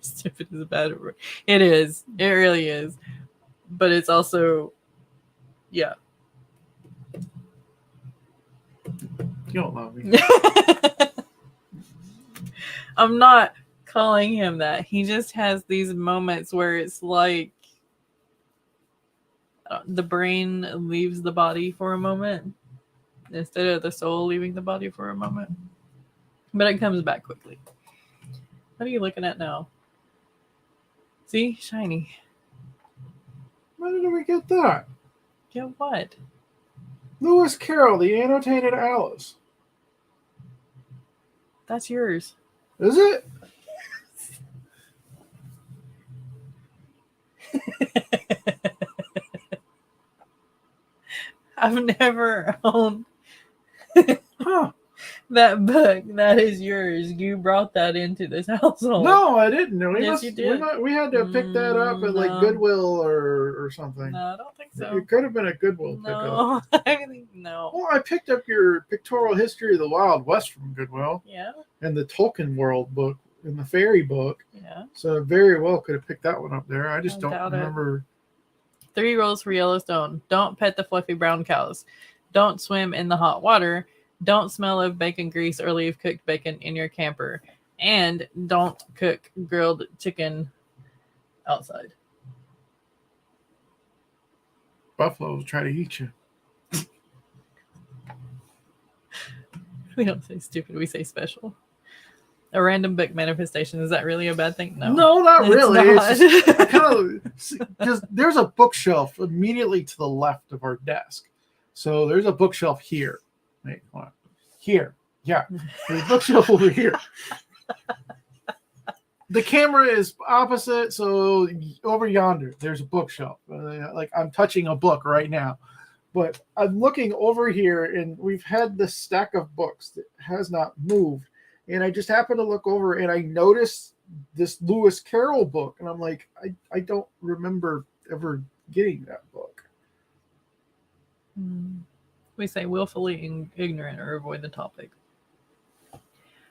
Stupid is a bad word. It is. It really is. But it's also, yeah. You don't love me. I'm not calling him that. He just has these moments where it's like the brain leaves the body for a moment instead of the soul leaving the body for a moment. But it comes back quickly. What are you looking at now? See? Shiny. Where did we get that? Get what? Lewis Carroll, the annotated Alice. That's yours. Is it? I've never owned that book. That is yours. You brought that into this household. No, I didn't. You did. We had to pick that up at like Goodwill or something. No, I don't think so. It could have been a Goodwill pickup. No. Well, I picked up your Pictorial History of the Wild West from Goodwill. Yeah. And the Tolkien World book and the Fairy book. Yeah. So very well could have picked that one up there. I just don't remember. 3 rules for Yellowstone. Don't pet the fluffy brown cows. Don't swim in the hot water. Don't smell of bacon grease or leave cooked bacon in your camper. And don't cook grilled chicken outside. Buffaloes try to eat you. We don't say stupid, we say special. A random book manifestation, is that really a bad thing? No, not really. Not. It's just there's a bookshelf immediately to the left of our desk. So there's a bookshelf here. Wait, hold on. Here. Yeah. There's a bookshelf over here. The camera is opposite, so over yonder, there's a bookshelf. Like I'm touching a book right now. But I'm looking over here, and we've had this stack of books that has not moved. And I just happened to look over, and I noticed this Lewis Carroll book. And I'm like, I don't remember ever getting that book. We say willfully ignorant or avoid the topic.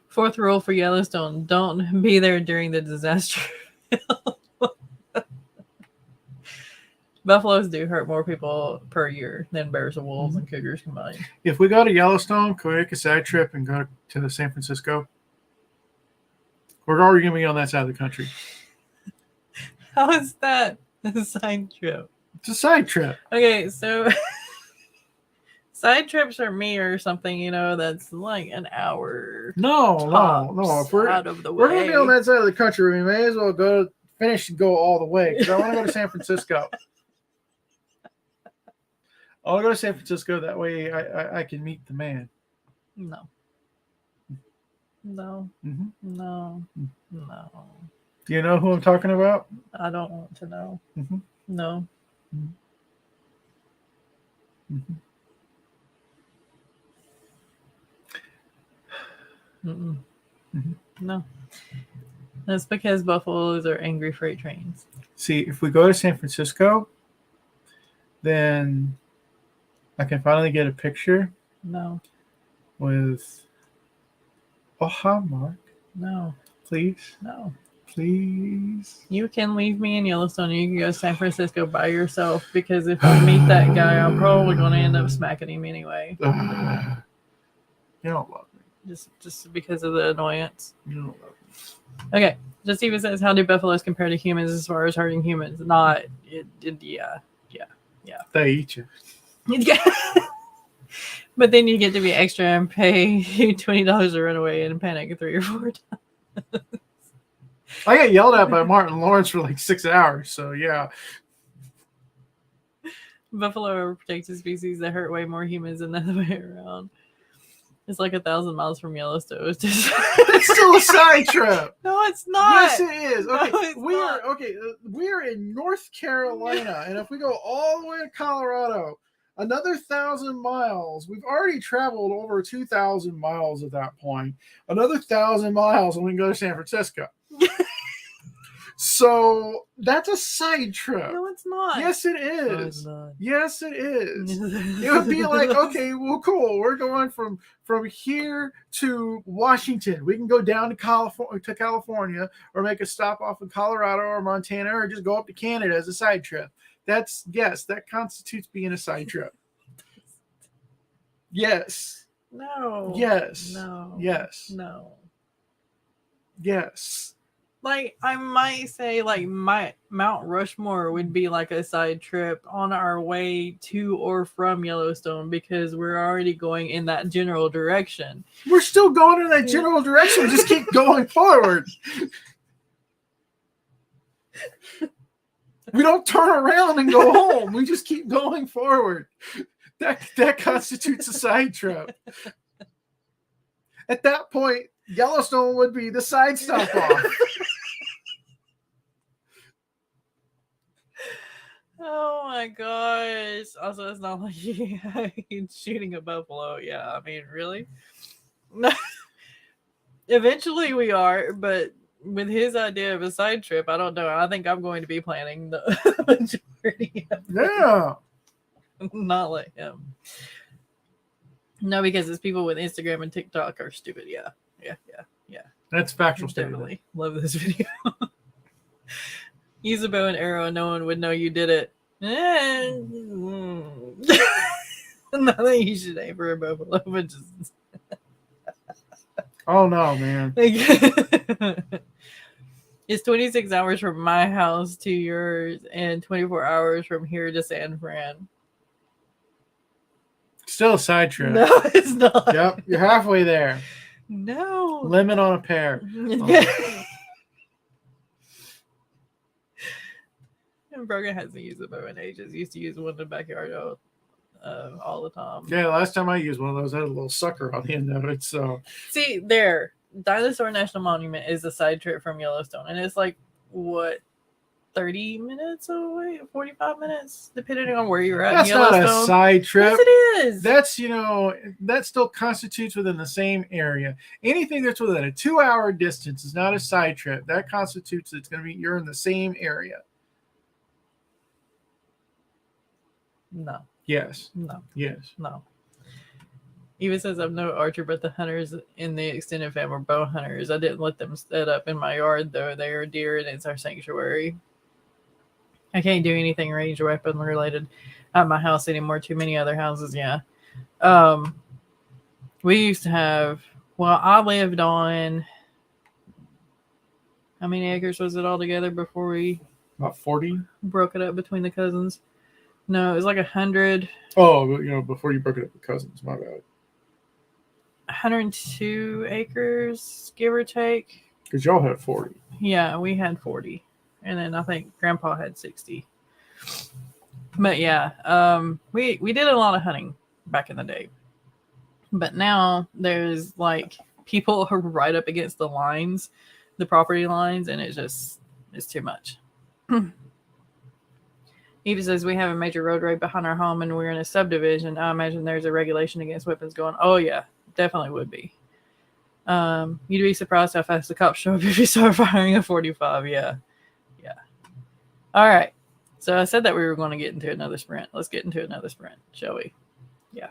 4th rule for Yellowstone, don't be there during the disaster. Buffaloes do hurt more people per year than bears and wolves and cougars combined. If we go to Yellowstone, can we make a side trip and go to San Francisco? We're already going to be on that side of the country. How is that a side trip? It's a side trip. Okay, so side trips are me or something, that's like an hour. No. If we're out of the way. We're going to be on that side of the country. We may as well go finish and go all the way because I want to go to San Francisco. I'll go to San Francisco. That way I can meet the man. No. No. Mm-hmm. No. No. Do you know who I'm talking about? I don't want to know. Mm-hmm. No. Mm-hmm. Mm-mm. Mm-hmm. No. That's because buffaloes are angry freight trains. See, if we go to San Francisco, then I can finally get a picture. No. With, oh, hi, Mark. No. Please. No. Please. You can leave me in Yellowstone and you can go to San Francisco by yourself because if I meet that guy, I'm probably going to end up smacking him anyway. You don't love me. Just because of the annoyance. You don't love me. Okay. Just even says, how do buffaloes compare to humans as far as hurting humans? Not, yeah. They eat you. But then you get to be extra and pay $20 to run away and panic 3 or 4 times. I got yelled at by Martin Lawrence for like 6 hours, so yeah. Buffalo are a protected species that hurt way more humans than the other way around. It's like 1,000 miles from Yellowstone. It's just It's still a side trip. No, it's not. Yes, it is. Okay, No, we are in North Carolina, and if we go all the way to Colorado, another 1,000 miles. We've already traveled over 2,000 miles at that point. Another 1,000 miles, and we can go to San Francisco. So that's a side trip. No, it's not. Yes, it is. No, yes, it is. It would be like, okay, well, cool. We're going from here to Washington. We can go down to California, or make a stop off in Colorado or Montana, or just go up to Canada as a side trip. That constitutes being a side trip. Yes. No. Yes. No. Yes. No. Yes. Like, I might say, like, Mount Rushmore would be like a side trip on our way to or from Yellowstone because we're already going in that general direction. We're still going in that general direction. We just keep going forward. We don't turn around and go home. We just keep going forward. That constitutes a side trip. At that point, Yellowstone would be the side stop off. Oh my gosh. Also, it's not like he's shooting a buffalo. Yeah, I mean, really? Eventually we are, but with his idea of a side trip, I don't know. I think I'm going to be planning the majority of it. Yeah. Not like him. No, because it's people with Instagram and TikTok are stupid. Yeah. That's factual Definitely love this video. Use a bow and arrow and no one would know you did it. Not that you should aim for a buffalo, but just... Oh no, man. It's 26 hours from my house to yours and 24 hours from here to San Fran. Still a side trip. No, it's not. Yep, you're halfway there. No. Lemon on a pear. And Brogan hasn't used a bow in ages. Used to use one in the backyard all the time. Yeah, last time I used one of those, I had a little sucker on the end of it. So see, there, Dinosaur National Monument is a side trip from Yellowstone, and it's like what, 30 minutes away, 45 minutes, depending on where you're at. That's in Yellowstone. Not a side trip. Yes, it is. That's that still constitutes within the same area. Anything that's within a 2-hour distance is not a side trip. That constitutes you're in the same area. No. Yes. No. Yes. No. Even says I'm no archer, but the hunters in the extended family are bow hunters. I didn't let them set up in my yard, though. They are deer, and it's our sanctuary. I can't do anything range weapon related at my house anymore. Too many other houses, yeah. We used to have... Well, I lived on... How many acres was it all together before we... About 40? Broke it up between the cousins. No, it was like 100. Oh, before you broke it up with cousins, my bad. 102 acres, give or take. Because y'all had 40. Yeah, we had 40. and then I think Grandpa had 60. But yeah, we did a lot of hunting back in the day, but now there's like people are right up against the lines, the property lines, and it's too much. Eva says we have a major road raid behind our home and we're in a subdivision. I imagine there's a regulation against weapons going. Oh yeah, definitely would be. You'd be surprised how fast the cops show up if you start firing a 45. Yeah. All right. So I said that we were going to get into another sprint. Let's get into another sprint, shall we? Yeah.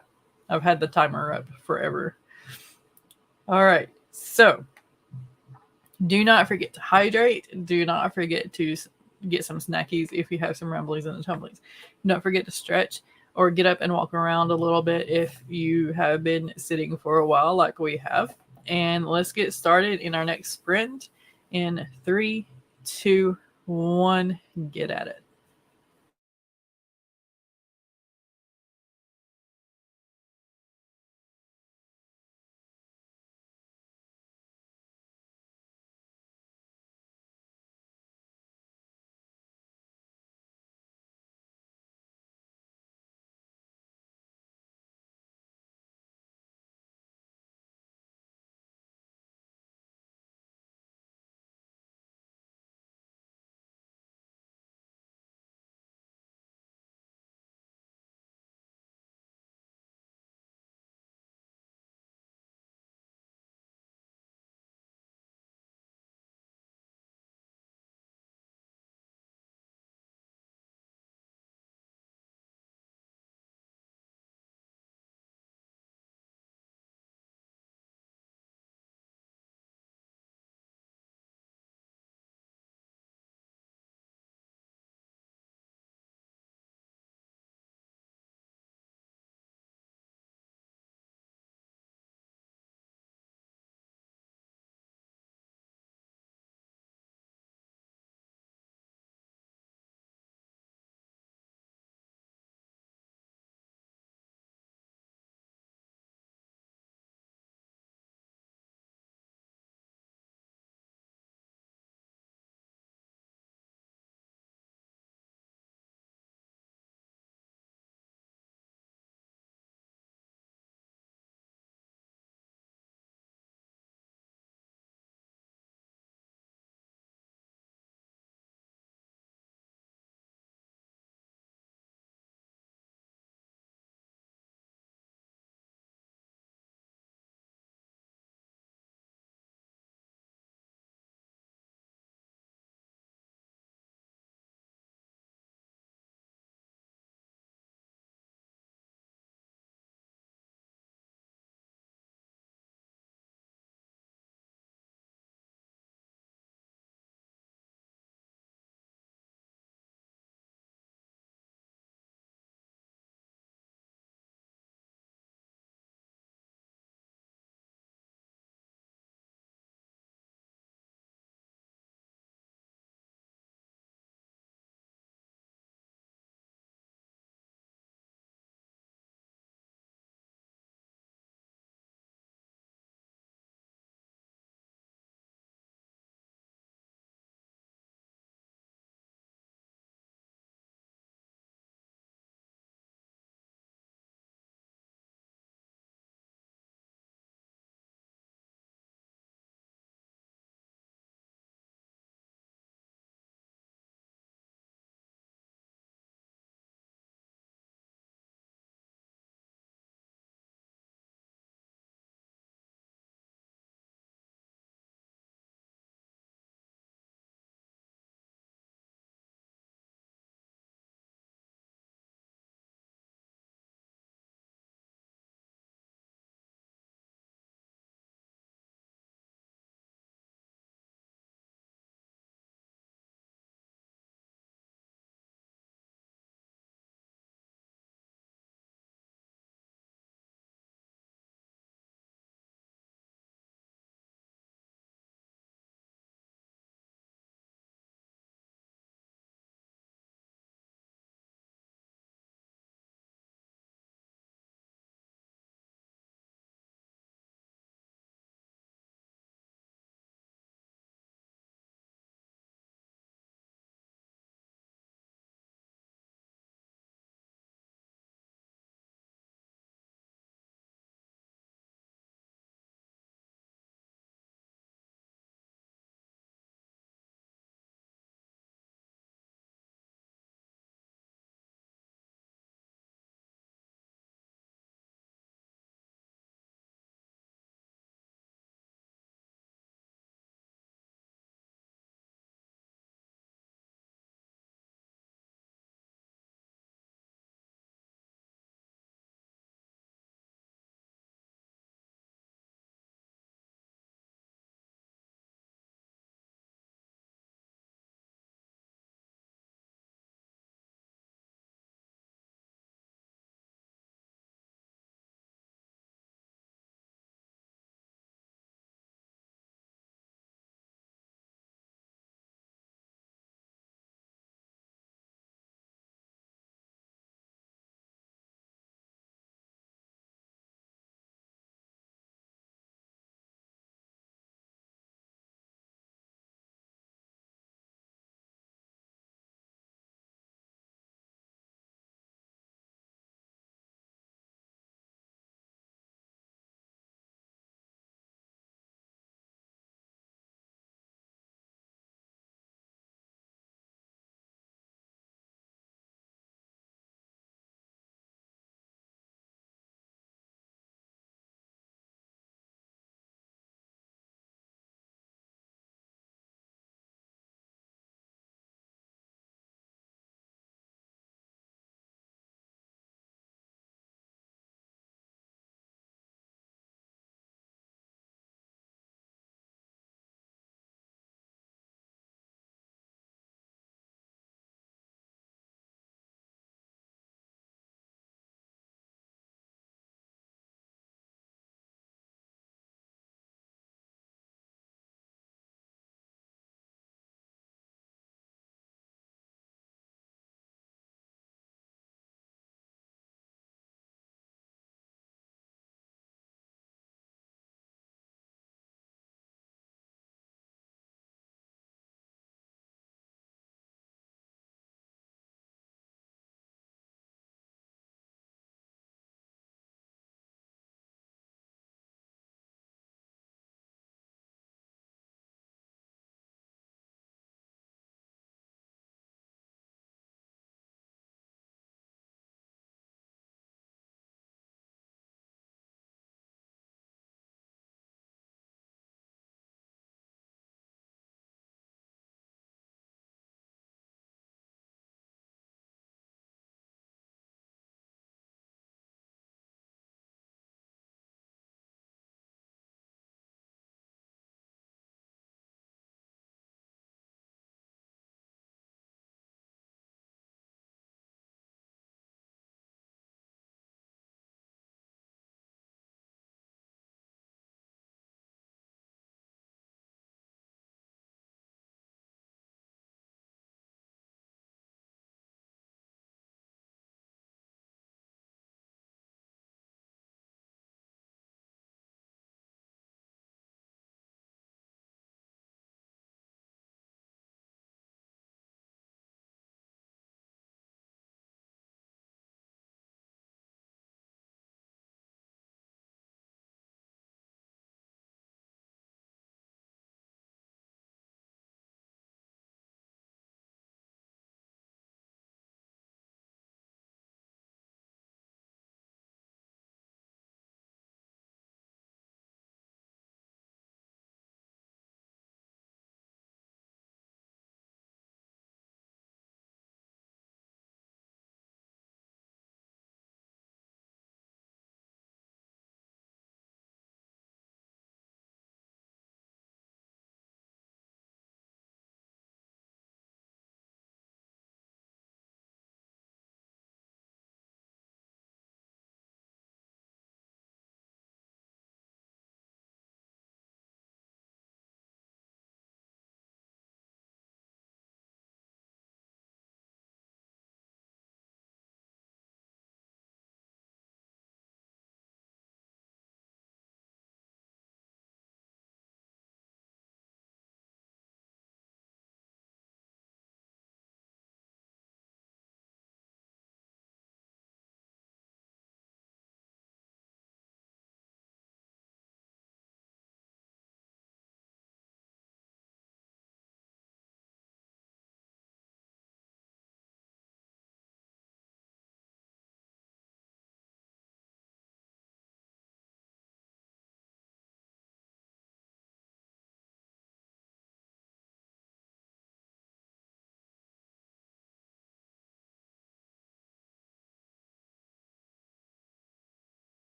I've had the timer up forever. All right. So do not forget to hydrate. Do not forget to get some snackies if you have some rumblies and tumblies. Don't forget to stretch or get up and walk around a little bit if you have been sitting for a while like we have. And let's get started in our next sprint in 3, 2, 1. Get at it.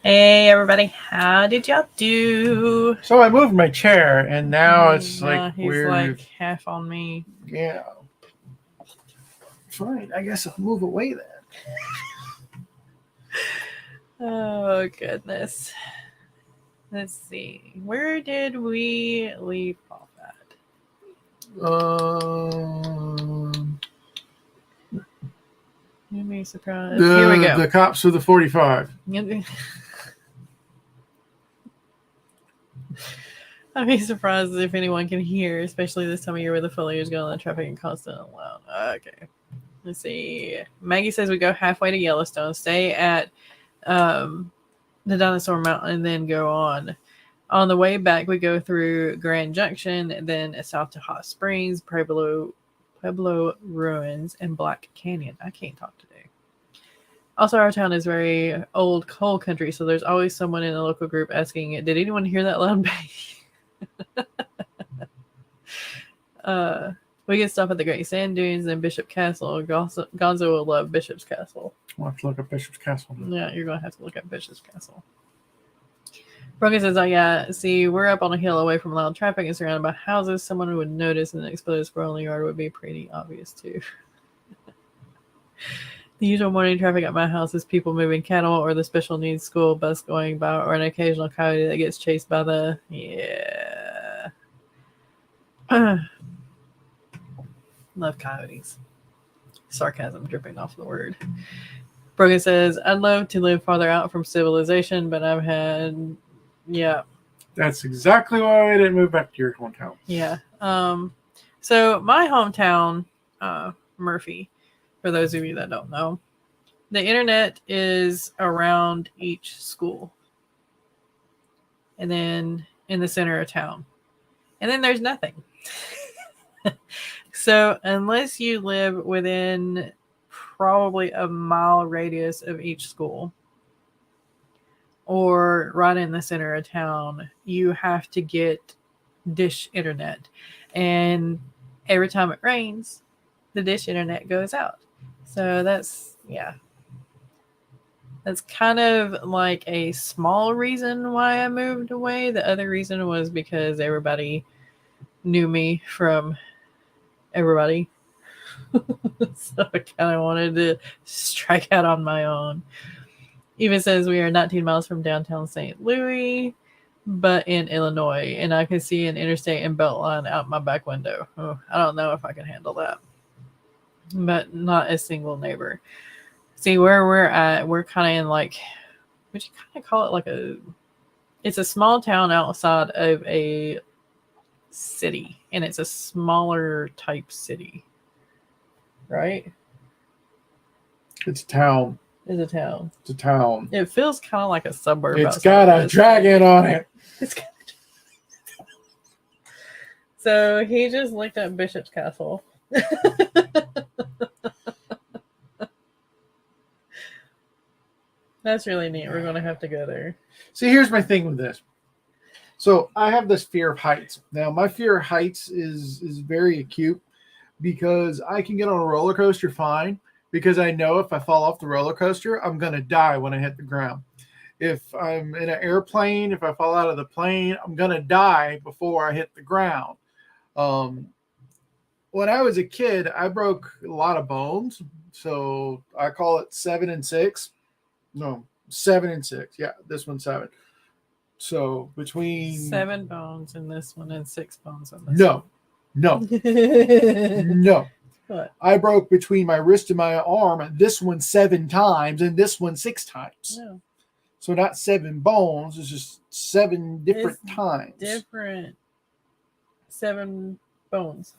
Hey everybody, how did y'all do? So I moved my chair, and now it's like he's we're like half on me. Yeah. Fine, I guess I'll move away then. Oh goodness. Let's see. Where did we leave off at? You'd be surprised. Here we go. The cops with the 45. I'd be surprised if anyone can hear, especially this time of year where the foliage going on the traffic and constant and loud. Okay. Let's see. Maggie says we go halfway to Yellowstone, stay at the Dinosaur Mountain, and then go on. On the way back, we go through Grand Junction, then south to Hot Springs, Pueblo Ruins, and Black Canyon. I can't talk today. Also, our town is very old coal country, so there's always someone in the local group asking, did anyone hear that loud bang? We get stuff at the Great Sand Dunes and Bishop Castle. Gonzo will love Bishop's Castle. We'll have to look at Bishop's Castle. Yeah, you're going to have to look at Bishop's Castle. Brogan says, oh yeah, see, we're up on a hill away from loud traffic and surrounded by houses. Someone would notice an exploded squirrel in the yard would be pretty obvious too. The usual morning traffic at my house is people moving cattle or the special needs school bus going by or an occasional coyote that gets chased by the... Yeah. Love coyotes. Sarcasm dripping off the word. Brogan says, I'd love to live farther out from civilization, but I've had... Yeah. That's exactly why I didn't move back to your hometown. Yeah. So my hometown, Murphy, for those of you that don't know, the internet is around each school. And then in the center of town. And then there's nothing. So unless you live within probably a mile radius of each school or right in the center of town, you have to get dish internet. And every time it rains, the dish internet goes out. So that's kind of like a small reason why I moved away. The other reason was because everybody knew me from everybody. So I kind of wanted to strike out on my own. Even says we are 19 miles from downtown St. Louis, but in Illinois, and I can see an interstate and Beltline out my back window. Oh, I don't know if I can handle that, but not a single neighbor. See, where we're at, we're kind of in like, would you kind of call it like it's a small town outside of a city, and it's a smaller type city, right? It's a town. It's a town. It's a town. It feels kind of like a suburb. It's got a dragon on it. It's got So he just looked at Bishop's Castle. That's really neat. We're going to have to go there. See, here's my thing with this. So I have this fear of heights. Now, my fear of heights is very acute because I can get on a roller coaster fine because I know if I fall off the roller coaster, I'm going to die when I hit the ground. If I'm in an airplane, if I fall out of the plane, I'm going to die before I hit the ground. When I was a kid, I broke a lot of bones. So I call it 7 and 6. No, 7 and 6. Yeah, this one's 7. So between 7 bones in this one and 6 bones in this No. No. What? I broke between my wrist and my arm. This one 7 times and this one 6 times. No. So not 7 bones. It's just 7 different times. Different 7 bones.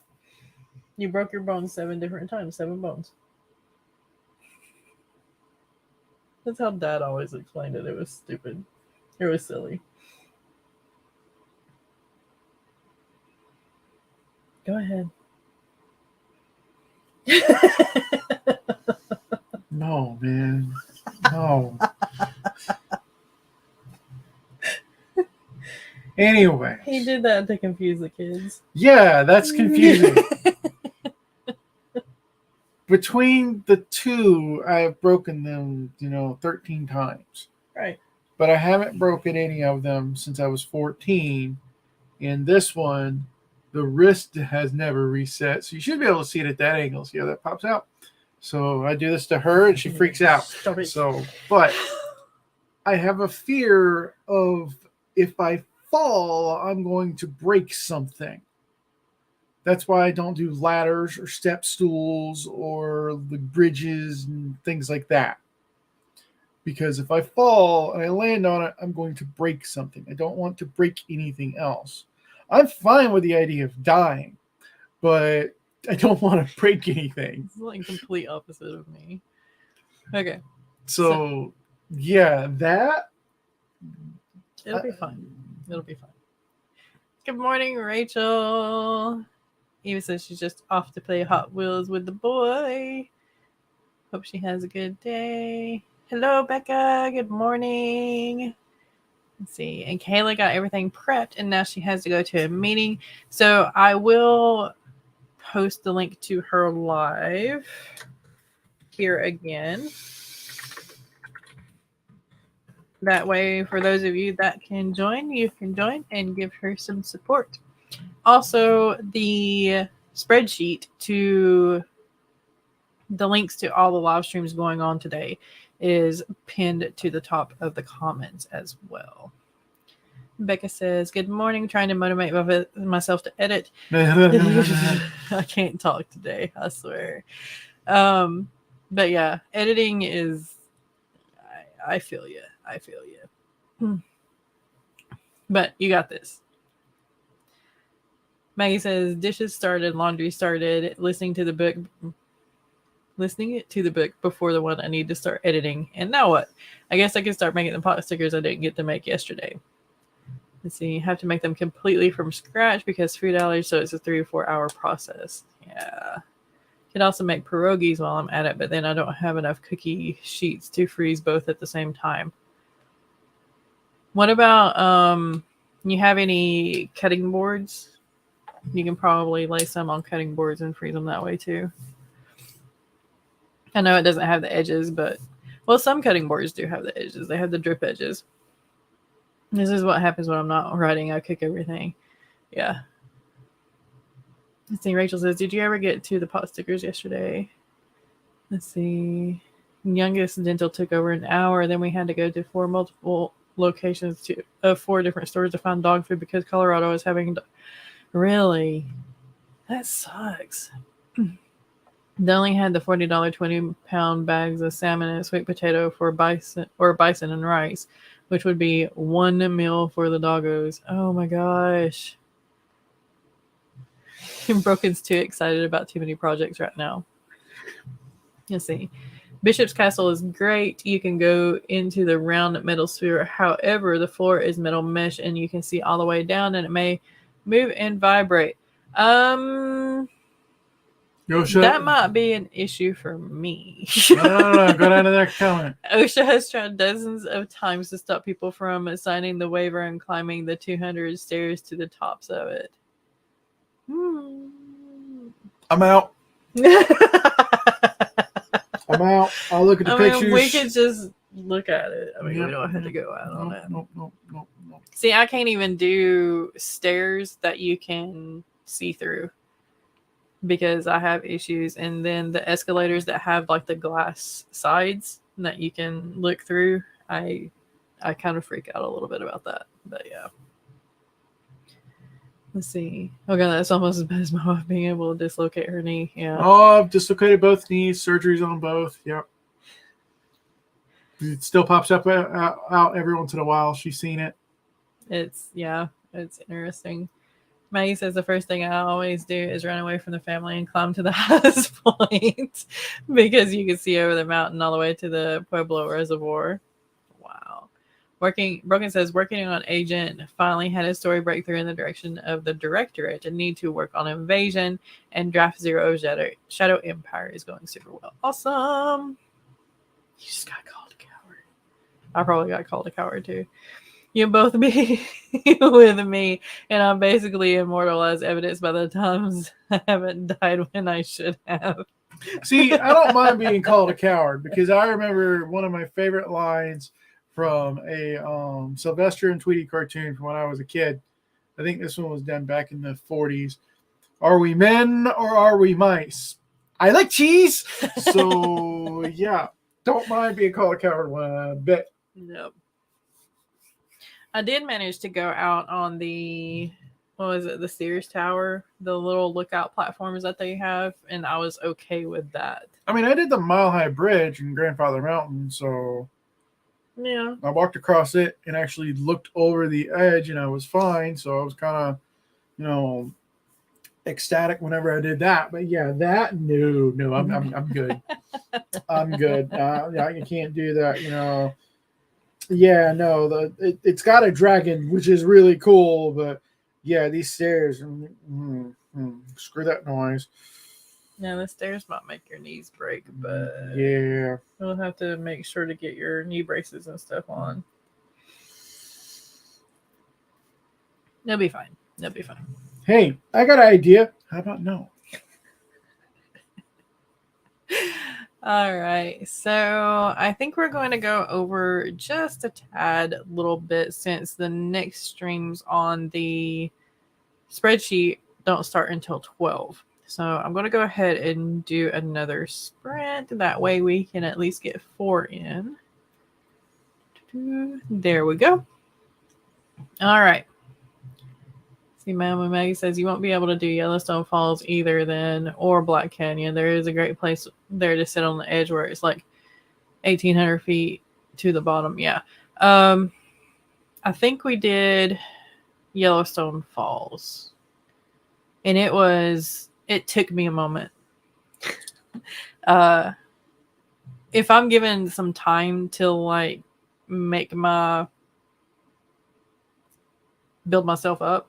You broke your bones 7 different times. 7 bones. That's how Dad always explained it. It was stupid. It was silly. Go ahead. No, man. No. Anyway. He did that to confuse the kids. Yeah, that's confusing. Between the two, I have broken them, 13 times. Right. but I haven't broken any of them since I was 14. And this one, the wrist has never reset. So you should be able to see it at that angle. See how that pops out? So I do this to her and she freaks out. So, but I have a fear of if I fall, I'm going to break something. That's why I don't do ladders or step stools or the bridges and things like that. Because if I fall and I land on it, I'm going to break something. I don't want to break anything else. I'm fine with the idea of dying, but I don't want to break anything. It's like complete opposite of me. Okay. So yeah, that. It'll be fun. It'll be fun. Good morning, Rachel. Eva says she's just off to play Hot Wheels with the boy. Hope she has a good day. Hello, Becca. Good morning. Let's see. And Kayla got everything prepped, and now she has to go to a meeting. So I will post the link to her live here again. That way, for those of you that can join, you can join and give her some support. Also, the spreadsheet to the links to all the live streams going on today is pinned to the top of the comments as well. Becca says, good morning, trying to motivate myself to edit. I can't talk today, I swear. But yeah, editing is, I feel you. I feel you. But you got this. Maggie says, dishes started, laundry started, listening to the book before the one I need to start editing. And now what? I guess I can start making the pot stickers I didn't get to make yesterday. Let's see, have to make them completely from scratch because food allergy, so it's a 3 or 4 hour process. Yeah. Could also make pierogies while I'm at it, but then I don't have enough cookie sheets to freeze both at the same time. What about you have any cutting boards? You can probably lay some on cutting boards and freeze them that way too. I know it doesn't have the edges, but well, some cutting boards do have the edges. They have the drip edges. This is what happens when I'm not writing. I cook everything. Yeah. Let's see. Rachel says, did you ever get to the pot stickers yesterday? Let's see. Youngest dental took over an hour. Then we had to go to 4 multiple locations to 4 different stores to find dog food because Colorado is having. Really? That sucks. They only had the $40 20-pound bags of salmon and sweet potato for bison and rice, which would be 1 meal for the doggos. Oh my gosh. Broken's too excited about too many projects right now. Let's see. Bishop's Castle is great. You can go into the round metal sphere. However, the floor is metal mesh and you can see all the way down and it may move and vibrate. That might be an issue for me. No, got out of that comment. OSHA has tried dozens of times to stop people from signing the waiver and climbing the 200 stairs to the tops of it. I'm out. I'm out. I'll look at the pictures. We could just look at it. We don't have to go out on it. No. See, I can't even do stairs that you can see through because I have issues. And then the escalators that have like the glass sides that you can look through, I kind of freak out a little bit about that. But yeah. Let's see. Okay, that's almost as bad as my wife being able to dislocate her knee. Yeah. Oh, I've dislocated both knees. Surgeries on both. Yep. It still pops up out every once in a while. She's seen it. It's interesting. Maggie says the first thing I always do is run away from the family and climb to the highest point because you can see over the mountain all the way to the Pueblo Reservoir. Wow. Broken says working on Agent finally had a story breakthrough in the direction of the directorate and need to work on Invasion and Draft Zero Shadow Empire is going super well. Awesome. You just got called a coward. I probably got called a coward too. You'll both be with me, and I'm basically immortal as evidence by the times I haven't died when I should have. See, I don't mind being called a coward because I remember one of my favorite lines from a Sylvester and Tweety cartoon from when I was a kid. I think this one was done back in the 40s. Are we men or are we mice? I like cheese. So, yeah. Don't mind being called a coward one bit. Nope. I did manage to go out on the, what was it, the Sears Tower, the little lookout platforms that they have, and I was okay with that. I mean, I did the Mile High Bridge in Grandfather Mountain, so yeah, I walked across it and actually looked over the edge, and I was fine. So I was kind of, ecstatic whenever I did that. But yeah, that no, I'm good. I'm good. I can't do that. Yeah, no, it's got a dragon, which is really cool. But yeah, these stairs, screw that noise. Yeah, the stairs might make your knees break, but yeah, you'll have to make sure to get your knee braces and stuff on. They'll be fine. They'll be fine. Hey, I got an idea. How about no? All right, so I think we're going to go over just a tad little bit since the next streams on the spreadsheet don't start until 12. So I'm going to go ahead and do another sprint. That way we can at least get 4 in. There we go. All right. See, Mama Maggie says you won't be able to do Yellowstone Falls either then, or Black Canyon. There is a great place there to sit on the edge where it's like 1,800 feet to the bottom. Yeah. I think we did Yellowstone Falls. And it took me a moment. If I'm given some time to like build myself up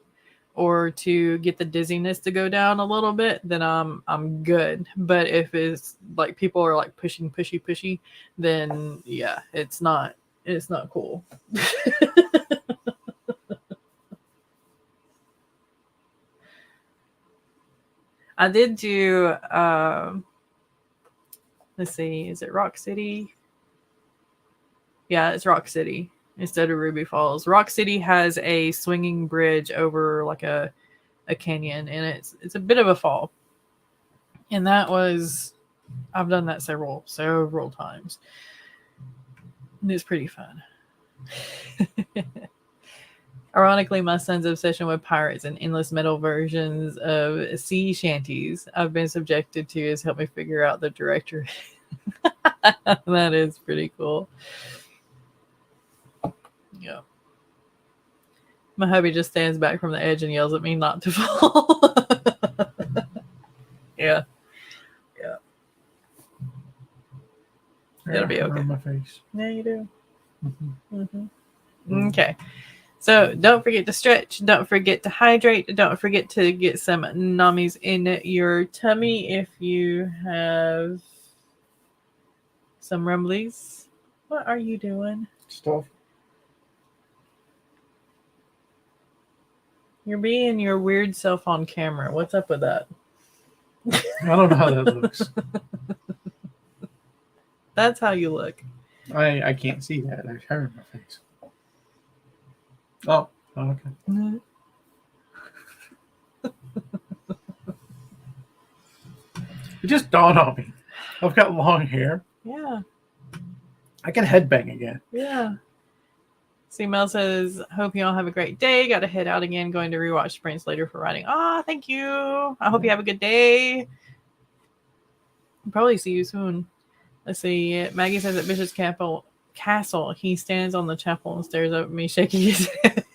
or to get the dizziness to go down a little bit, then I'm good. But if it's like people are like pushy, then yeah, it's not cool. I did do, let's see, is it Rock City? Yeah, it's Rock City instead of Ruby Falls. Rock City has a swinging bridge over like a canyon, and it's a bit of a fall. And I've done that several times. And it's pretty fun. Ironically, my son's obsession with pirates and endless metal versions of sea shanties I've been subjected to has helped me figure out the director. That is pretty cool. Yeah. My hubby just stands back from the edge and yells at me not to fall. Yeah. Yeah. It'll be okay. My face. Yeah, you do. Mm-hmm. Mm-hmm. Okay. So don't forget to stretch. Don't forget to hydrate. Don't forget to get some nummies in your tummy if you have some rumblies. What are you doing? Stuff. You're being your weird self on camera. What's up with that? I don't know how that looks. That's how you look. I can't see that. I have my face. Oh, okay. Mm-hmm. It just dawned on me. I've got long hair. Yeah. I can headbang again. Yeah. See, Mel says, hope you all have a great day. Got to head out again. Going to rewatch Sprints later for writing. Ah, thank you. I hope you have a good day. I'll probably see you soon. Let's see. Maggie says at Bishop's Castle, he stands on the chapel and stares up at me, shaking his head.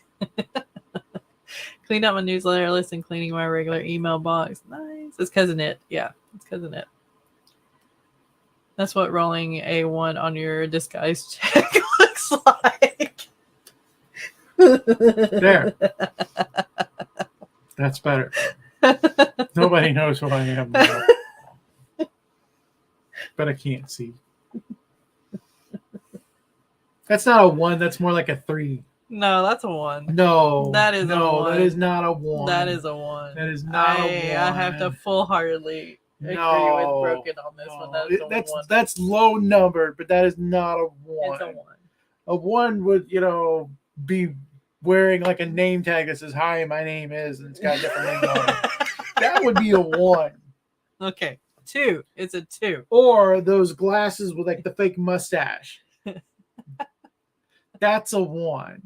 Cleaned out my newsletter list and cleaning my regular email box. Nice. It's Cousin It. Yeah, it's Cousin It. That's what rolling A1 on your disguise check looks like. There. That's better. Nobody knows who I am now. But I can't see. That's not a 1. That's more like a 3. No, that's a 1. No. That is a 1. That is not a 1. That is a 1. That is not a 1. I have to full-heartedly agree with Broken on this one. That's a 1. That's low numbered, but that is not a 1. It's a 1. A 1 would, be wearing like a name tag that says, "Hi, my name is," and it's got a different name on it. That would be a 1. Okay. 2. It's a 2. Or those glasses with like the fake mustache. That's a 1.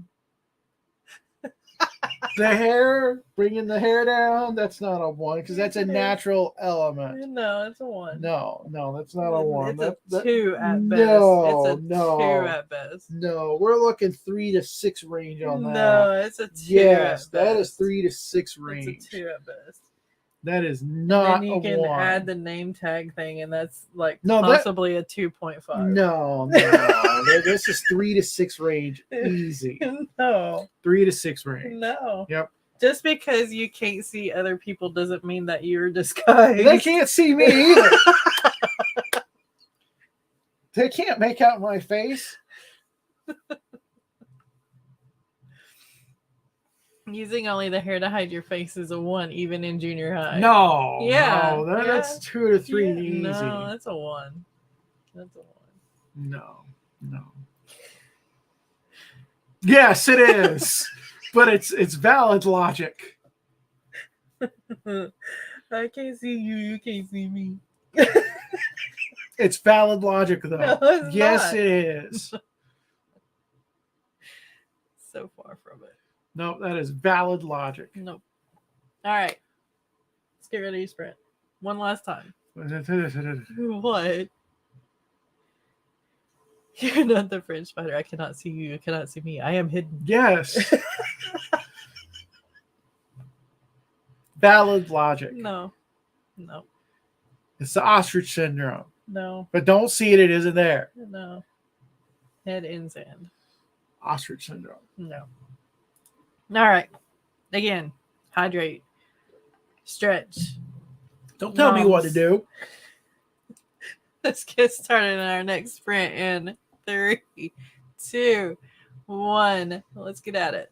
The hair, bringing the hair down, that's not a 1 because that's a natural element. No, it's a 1. No, that's not a 1. It's a 2 at best. No, It's a 2 at best. No, we're looking 3 to 6 range on that. No, it's a 2 yes, at best. That is 3 to 6 range. It's a 2 at best. That is not then you a can 1. add the name tag thing, and that's like possibly a 2.5. No. This is 3 to 6 range. Easy. No. 3 to 6 range. No. Yep. Just because you can't see other people doesn't mean that you're disguised. They can't see me either. They can't make out my face. Using only the hair to hide your face is a 1, even in junior high. No. Yeah. No, that's 2 to 3 easy. No, that's a 1. That's a 1. No. Yes, it is. But it's valid logic. I can't see you. You can't see me. It's valid logic, though. No, it's yes, not. it is. So far from it. No, that is valid logic. Nope. All right. Let's get ready to sprint. One last time. What? You're not the French spider. I cannot see you. You cannot see me. I am hidden. Yes. Valid logic. No. It's the ostrich syndrome. No. But don't see it. It isn't there. No. Head in sand. Ostrich syndrome. No. All right. Again, hydrate. Stretch. Don't tell me what to do. Let's get started on our next sprint in 3, 2, 1. Let's get at it.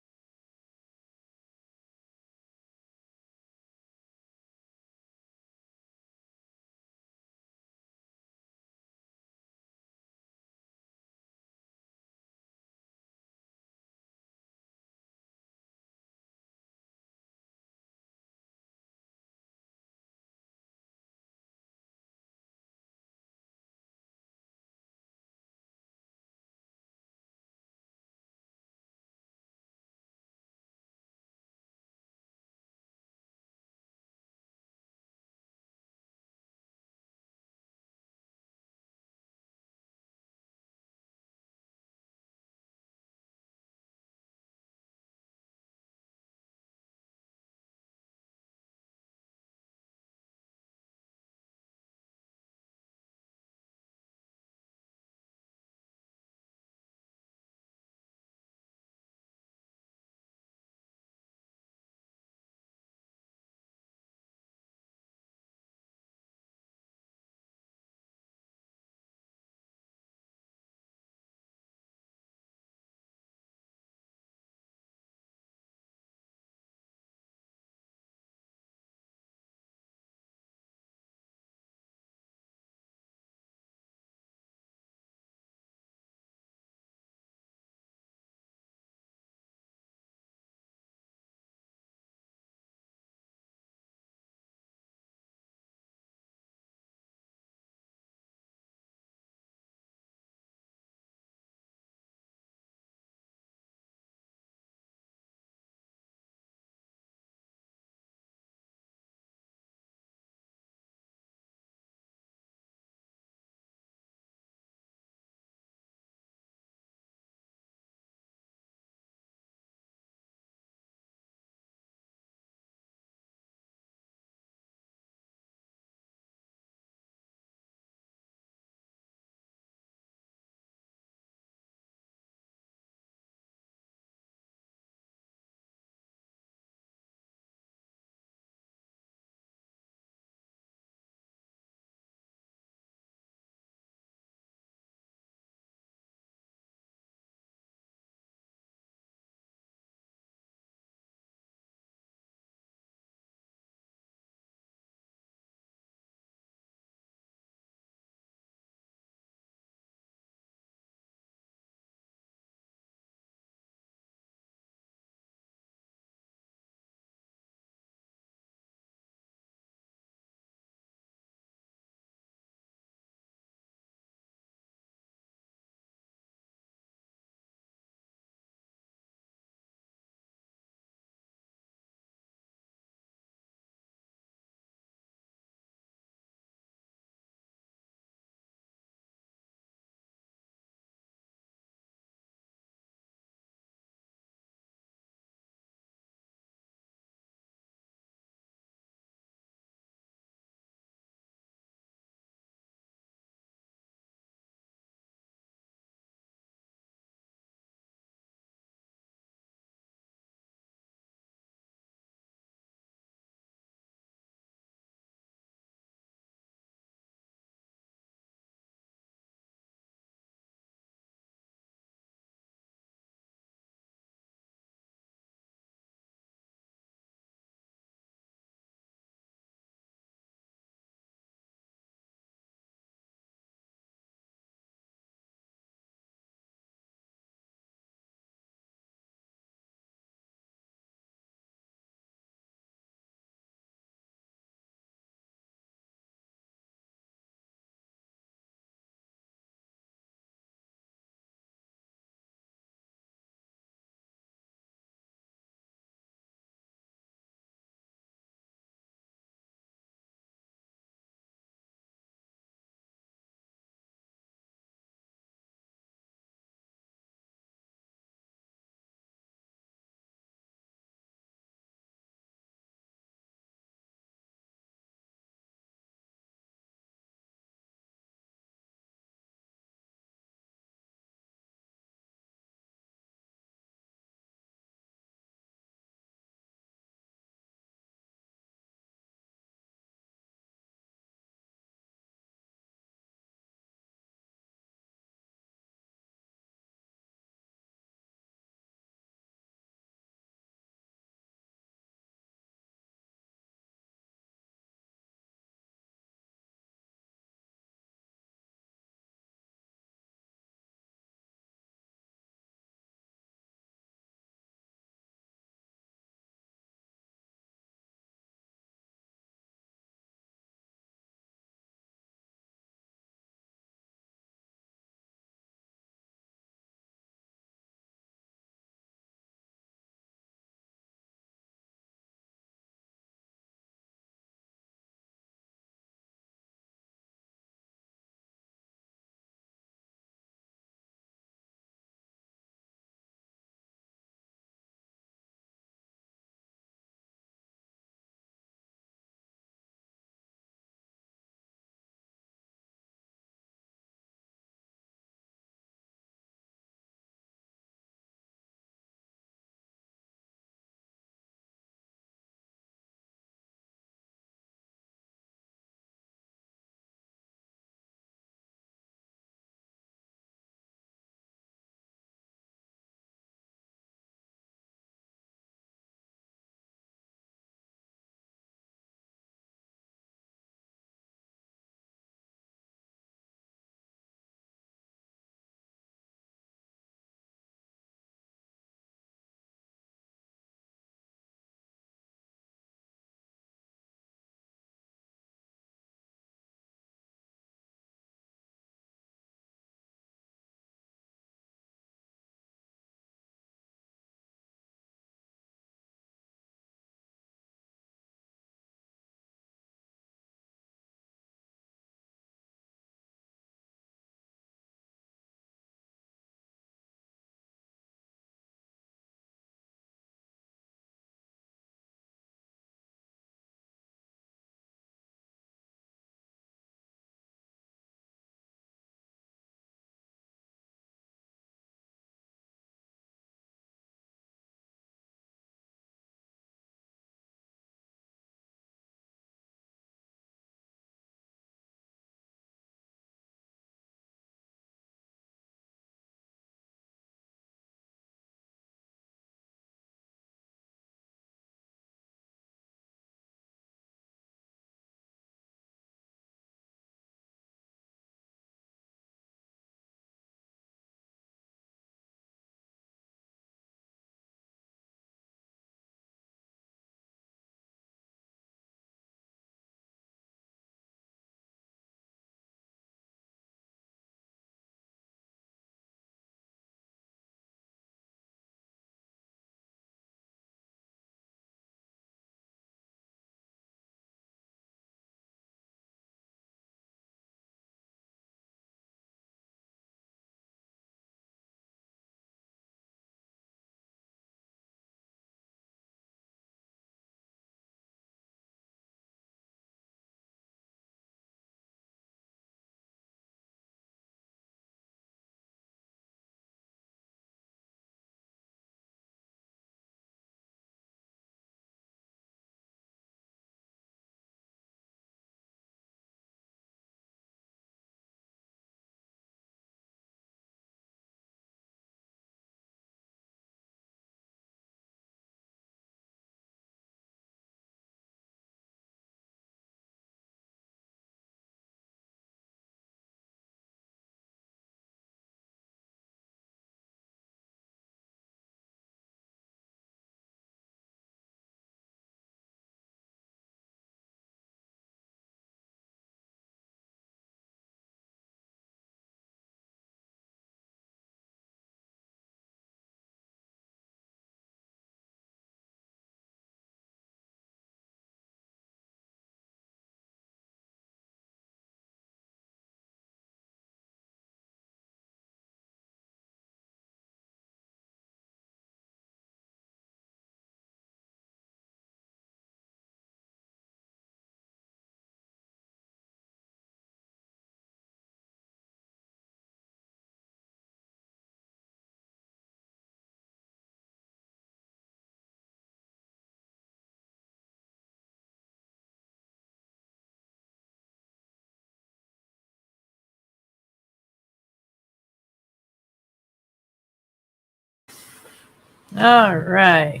All right.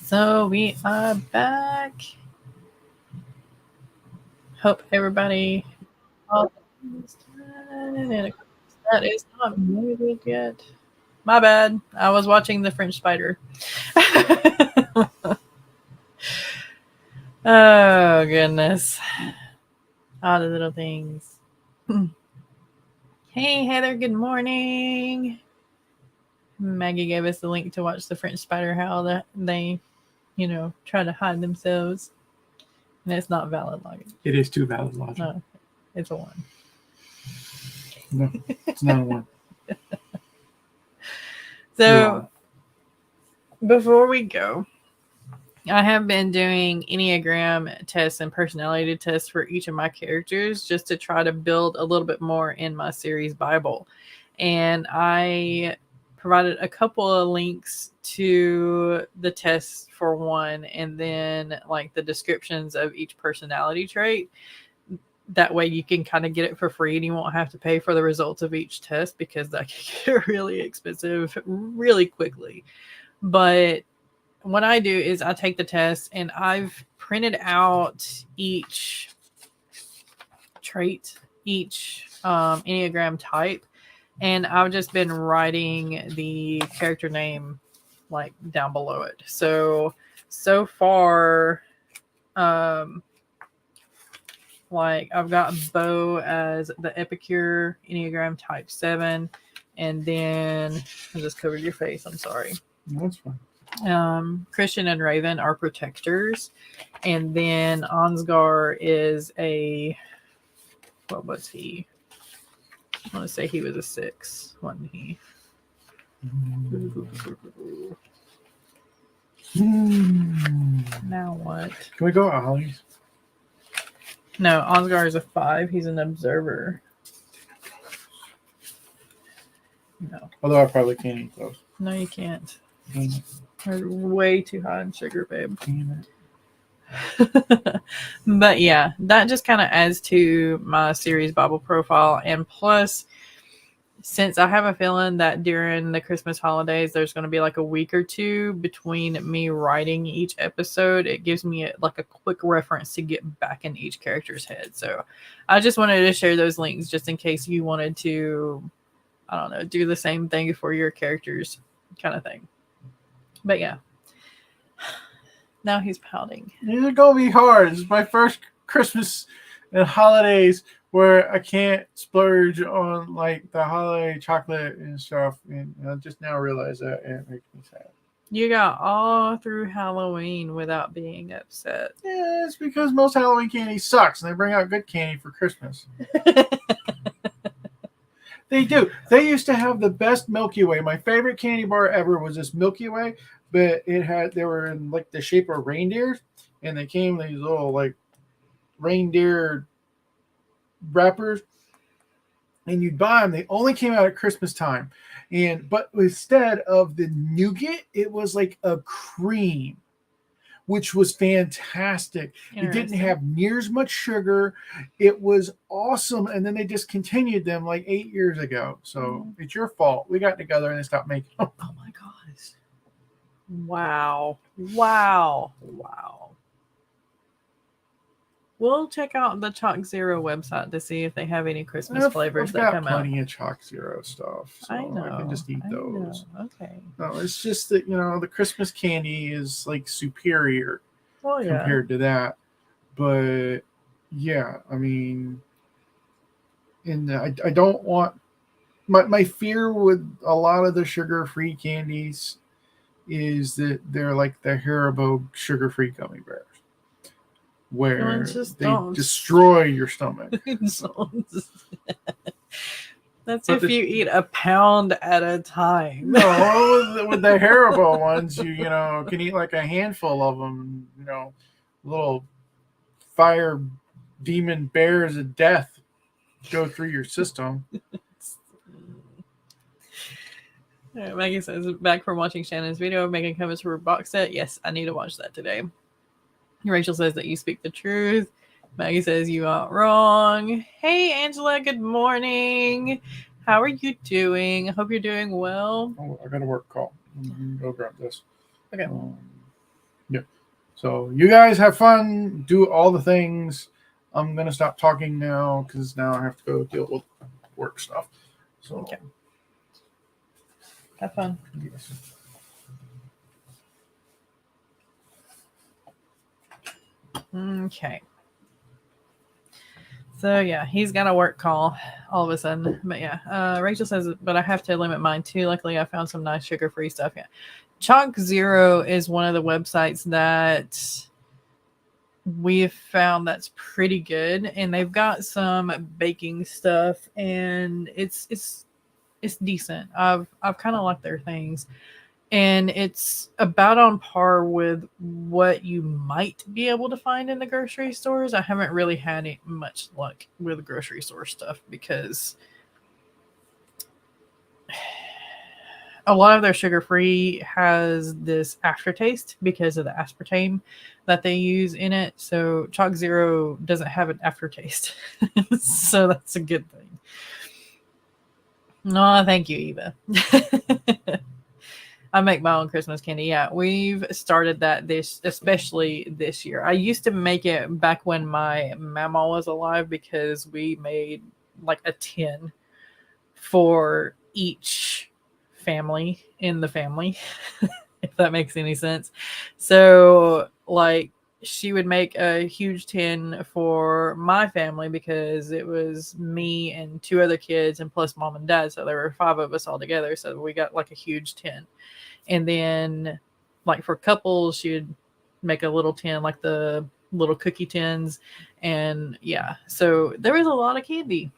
So we are back. Hope everybody. That is not muted yet. My bad. I was watching the French Spider. Oh, goodness. All the little things. Hey, Heather. Good morning. Maggie gave us the link to watch the French Spider, how that they, try to hide themselves. And it's not valid logic. It is too valid logic. No, it's a 1. No, it's not a 1. So, before we go, I have been doing Enneagram tests and personality tests for each of my characters just to try to build a little bit more in my series Bible. And I provided a couple of links to the tests for one, and then like the descriptions of each personality trait. That way you can kind of get it for free and you won't have to pay for the results of each test, because that can get really expensive really quickly. But what I do is I take the test and I've printed out each trait, each Enneagram type, and I've just been writing the character name like down below it. So far, like I've got Bo as the Epicure, Enneagram type 7, and then I just covered your face. I'm sorry. No, that's fine. Christian and Raven are protectors, and then Ansgar is what was he? I want to say he was a 6, wasn't he? Now what? Can we go Ollie's? No, Ansgar is a 5. He's an observer. No. Although I probably can't eat those. No, you can't. They're way too high in sugar, babe. But yeah, that just kind of adds to my series Bible profile. And plus, since I have a feeling that during the Christmas holidays, there's going to be like a week or two between me writing each episode, it gives me like a quick reference to get back in each character's head. So I just wanted to share those links just in case you wanted to, I don't know, do the same thing for your characters kind of thing. But yeah. Now he's pouting. It's going to be hard. It's my first Christmas and holidays where I can't splurge on like the holiday chocolate and stuff. And I just now realize that, and it makes me sad. You got all through Halloween without being upset. Yeah, it's because most Halloween candy sucks, and they bring out good candy for Christmas. They do. They used to have the best Milky Way. My favorite candy bar ever was this Milky Way, but they were in like the shape of reindeers, and they came in these little like reindeer wrappers, and you'd buy them. They only came out at Christmas time, but instead of the nougat, it was like a cream, which was fantastic. It didn't have near as much sugar. It was awesome. And then they discontinued them like 8 years ago. So It's your fault. We got together and they stopped making them. Oh my gosh. Wow. We'll check out the Chalk Zero website to see if they have any Christmas flavors that come out. I've got plenty of Chalk Zero stuff. So I know. I can just eat those. Okay. No, it's just that, the Christmas candy is like superior compared to that. But yeah, I mean, and I don't want, my fear with a lot of the sugar-free candies is that they're like the Haribo sugar-free gummy bears, where they destroy your stomach. That's if you eat a pound at a time. No, with the Haribo ones, you can eat like a handful of them. Little fire demon bears of death go through your system. All right, Maggie says, back from watching Shannon's video, making covers for her box set. Yes, I need to watch that today. Rachel says that you speak the truth. Maggie says you aren't wrong. Hey, Angela, good morning. How are you doing? I hope you're doing well. Oh, I got a work call. Go grab this. Okay. Yeah. So you guys have fun. Do all the things. I'm gonna stop talking now because now I have to go deal with work stuff. So okay. Have fun. Yes. Okay. So yeah, he's got a work call all of a sudden. But yeah, Rachel says, but I have to limit mine too. Luckily, I found some nice sugar-free stuff. Yeah, Chalk Zero is one of the websites that we've found that's pretty good, and they've got some baking stuff, and it's decent. I've kind of liked their things. And it's about on par with what you might be able to find in the grocery stores. I haven't really had much luck with grocery store stuff because a lot of their sugar-free has this aftertaste because of the aspartame that they use in it. So Chalk Zero doesn't have an aftertaste. So that's a good thing. No, thank you, Eva. I make my own Christmas candy. Yeah, we've started that especially this year. I used to make it back when my mama was alive because we made like a tin for each family in the family, if that makes any sense. So like she would make a huge tin for my family because it was me and 2 other kids and plus mom and dad. So there were 5 of us all together. So we got like a huge tin. And then like for couples, she would make a little tin, like the little cookie tins. And yeah, so there was a lot of candy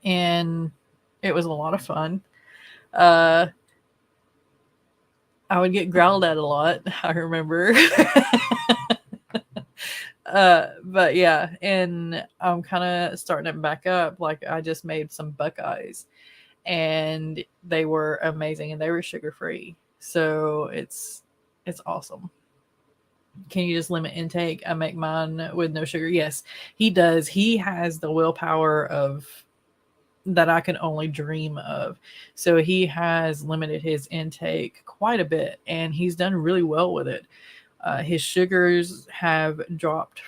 and it was a lot of fun. I would get growled at a lot, I remember. But yeah, and I'm kind of starting it back up. Like I just made some Buckeyes and they were amazing and they were sugar-free. So it's awesome. Can you just limit intake? I make mine with no sugar. Yes, he does. He has the willpower of that I can only dream of. So he has limited his intake quite a bit and he's done really well with it. His sugars have dropped,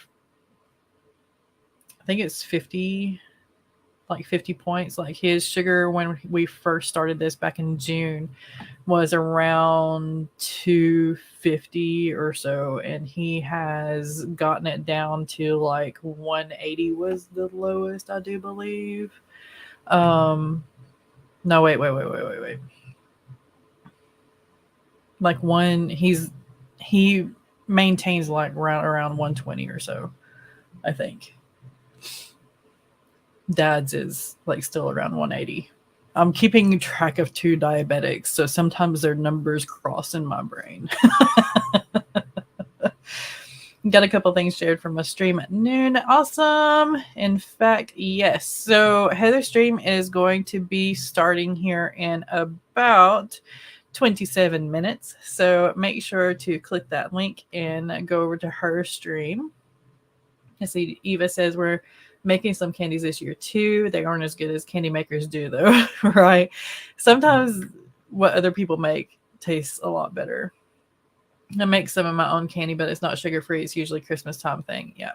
I think it's 50 points. Like his sugar when we first started this back in June was around 250 or so, and he has gotten it down to like 180 was the lowest, I do believe. No, wait. Like he maintains like around 120 or so, I think. Dad's is like still around 180. I'm keeping track of 2 diabetics, so sometimes their numbers cross in my brain. Got a couple things shared from a stream at noon. Awesome. In fact, yes. So Heather's stream is going to be starting here in about 27 minutes. So make sure to click that link and go over to her stream. I see Eva says we're making some candies this year too. They aren't as good as candy makers do though, right? Sometimes what other people make tastes a lot better. I make some of my own candy, but it's not sugar free. It's usually Christmas time thing. Yeah.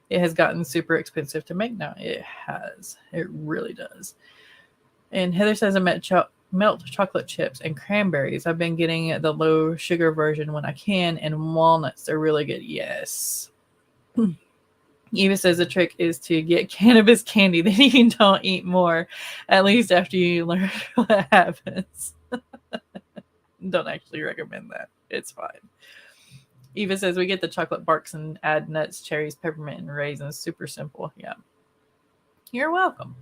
It has gotten super expensive to make now. It has. It really does. And Heather says I melt chocolate chips and cranberries. I've been getting the low sugar version when I can, and walnuts. They're really good. Yes. Eva says the trick is to get cannabis candy, then you don't eat more, at least after you learn what happens. Don't actually recommend that. It's fine. Eva says we get the chocolate barks and add nuts, cherries, peppermint, and raisins. Super simple. Yeah. You're welcome.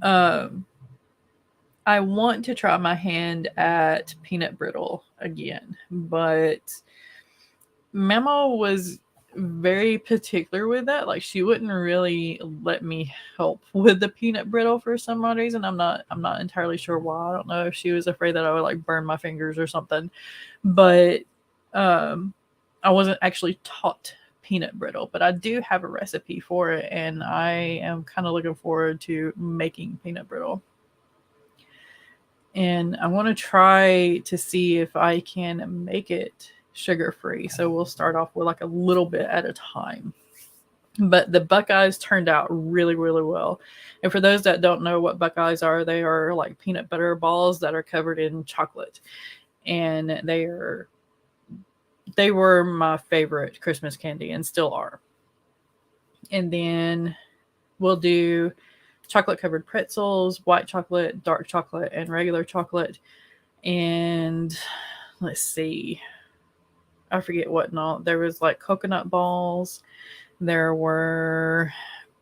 I want to try my hand at peanut brittle again, but Mama was very particular with that. Like she wouldn't really let me help with the peanut brittle for some odd reason. I'm not entirely sure why. I don't know if she was afraid that I would like burn my fingers or something. But I wasn't actually taught peanut brittle, but I do have a recipe for it and I am kind of looking forward to making peanut brittle. And I want to try to see if I can make it sugar-free. So we'll start off with like a little bit at a time. But the Buckeyes turned out really, really well. And for those that don't know what Buckeyes are, they are like peanut butter balls that are covered in chocolate. And they were my favorite Christmas candy and still are. And then we'll do chocolate covered pretzels, white chocolate, dark chocolate, and regular chocolate. And let's see, I forget what not. There was like coconut balls. There were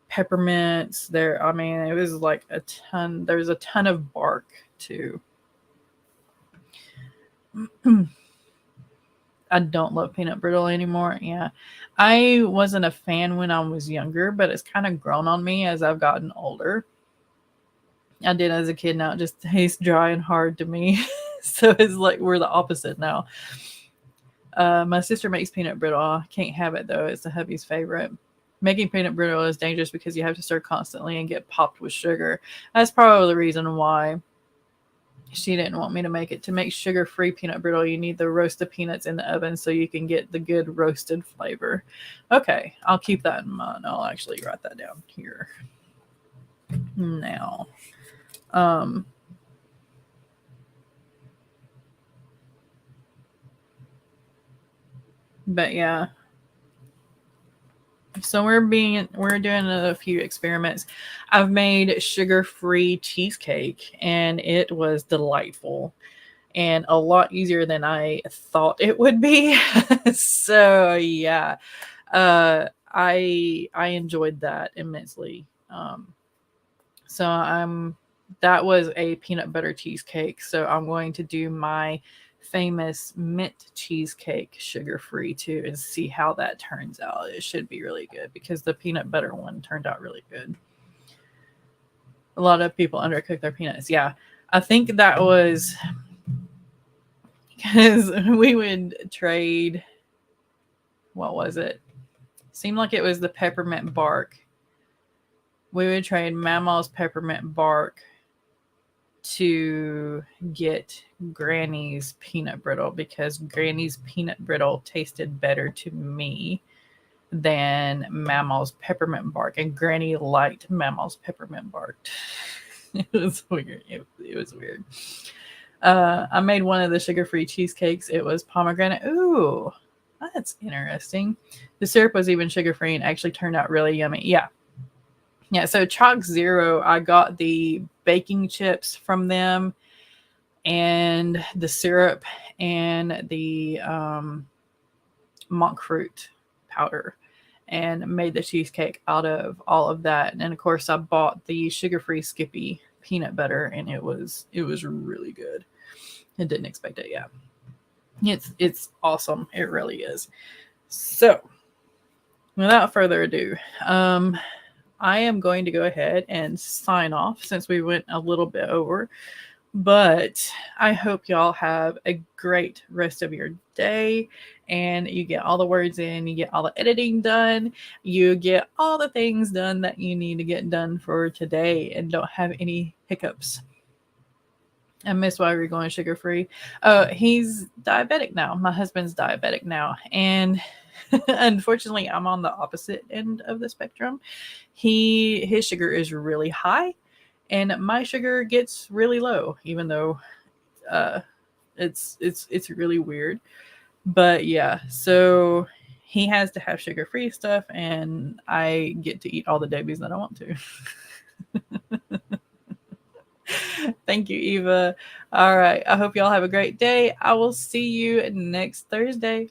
peppermints. I mean, it was like a ton. There's a ton of bark too. I don't love peanut brittle anymore. Yeah. I wasn't a fan when I was younger, but it's kind of grown on me as I've gotten older. I did as a kid. Now it just tastes dry and hard to me. So it's like we're the opposite now. My sister makes peanut brittle. I can't have it though. It's a hubby's favorite. Making peanut brittle is dangerous because you have to stir constantly and get popped with sugar. That's probably the reason why she didn't want me to make it. To make sugar-free peanut brittle, you need to roast the peanuts in the oven so you can get the good roasted flavor. Okay, I'll keep that in mind. I'll actually write that down here now. But yeah. So we're doing a few experiments. I've made sugar-free cheesecake and it was delightful and a lot easier than I thought it would be. So yeah, I enjoyed that immensely. So that was a peanut butter cheesecake. So I'm going to do my famous mint cheesecake sugar-free too and see how that turns out. It should be really good because the peanut butter one turned out really good. A lot of people undercook their peanuts. Yeah, I think that was because we would trade, what was it? Seemed like it was the peppermint bark. We would trade Mama's peppermint bark to get Granny's peanut brittle because Granny's peanut brittle tasted better to me than Mama's peppermint bark, and Granny liked Mama's peppermint bark. It was weird. It was weird. I made one of the sugar-free cheesecakes. It was pomegranate. Ooh, that's interesting. The syrup was even sugar-free and actually turned out really yummy. Yeah. Yeah, so Chalk Zero, I got the baking chips from them and the syrup and the monk fruit powder and made the cheesecake out of all of that. And of course, I bought the sugar-free Skippy peanut butter and it was really good. I didn't expect it. Yeah. It's awesome. It really is. So, without further ado, I am going to go ahead and sign off since we went a little bit over. But I hope y'all have a great rest of your day and you get all the words in, you get all the editing done, you get all the things done that you need to get done for today and don't have any hiccups. I miss why we're going sugar-free. He's diabetic now. My husband's diabetic now. And unfortunately, I'm on the opposite end of the spectrum. His sugar is really high and my sugar gets really low, even though it's really weird. But yeah, so he has to have sugar-free stuff and I get to eat all the Debbie's that I want to. Thank you, Eva. All right. I hope y'all have a great day. I will see you next Thursday.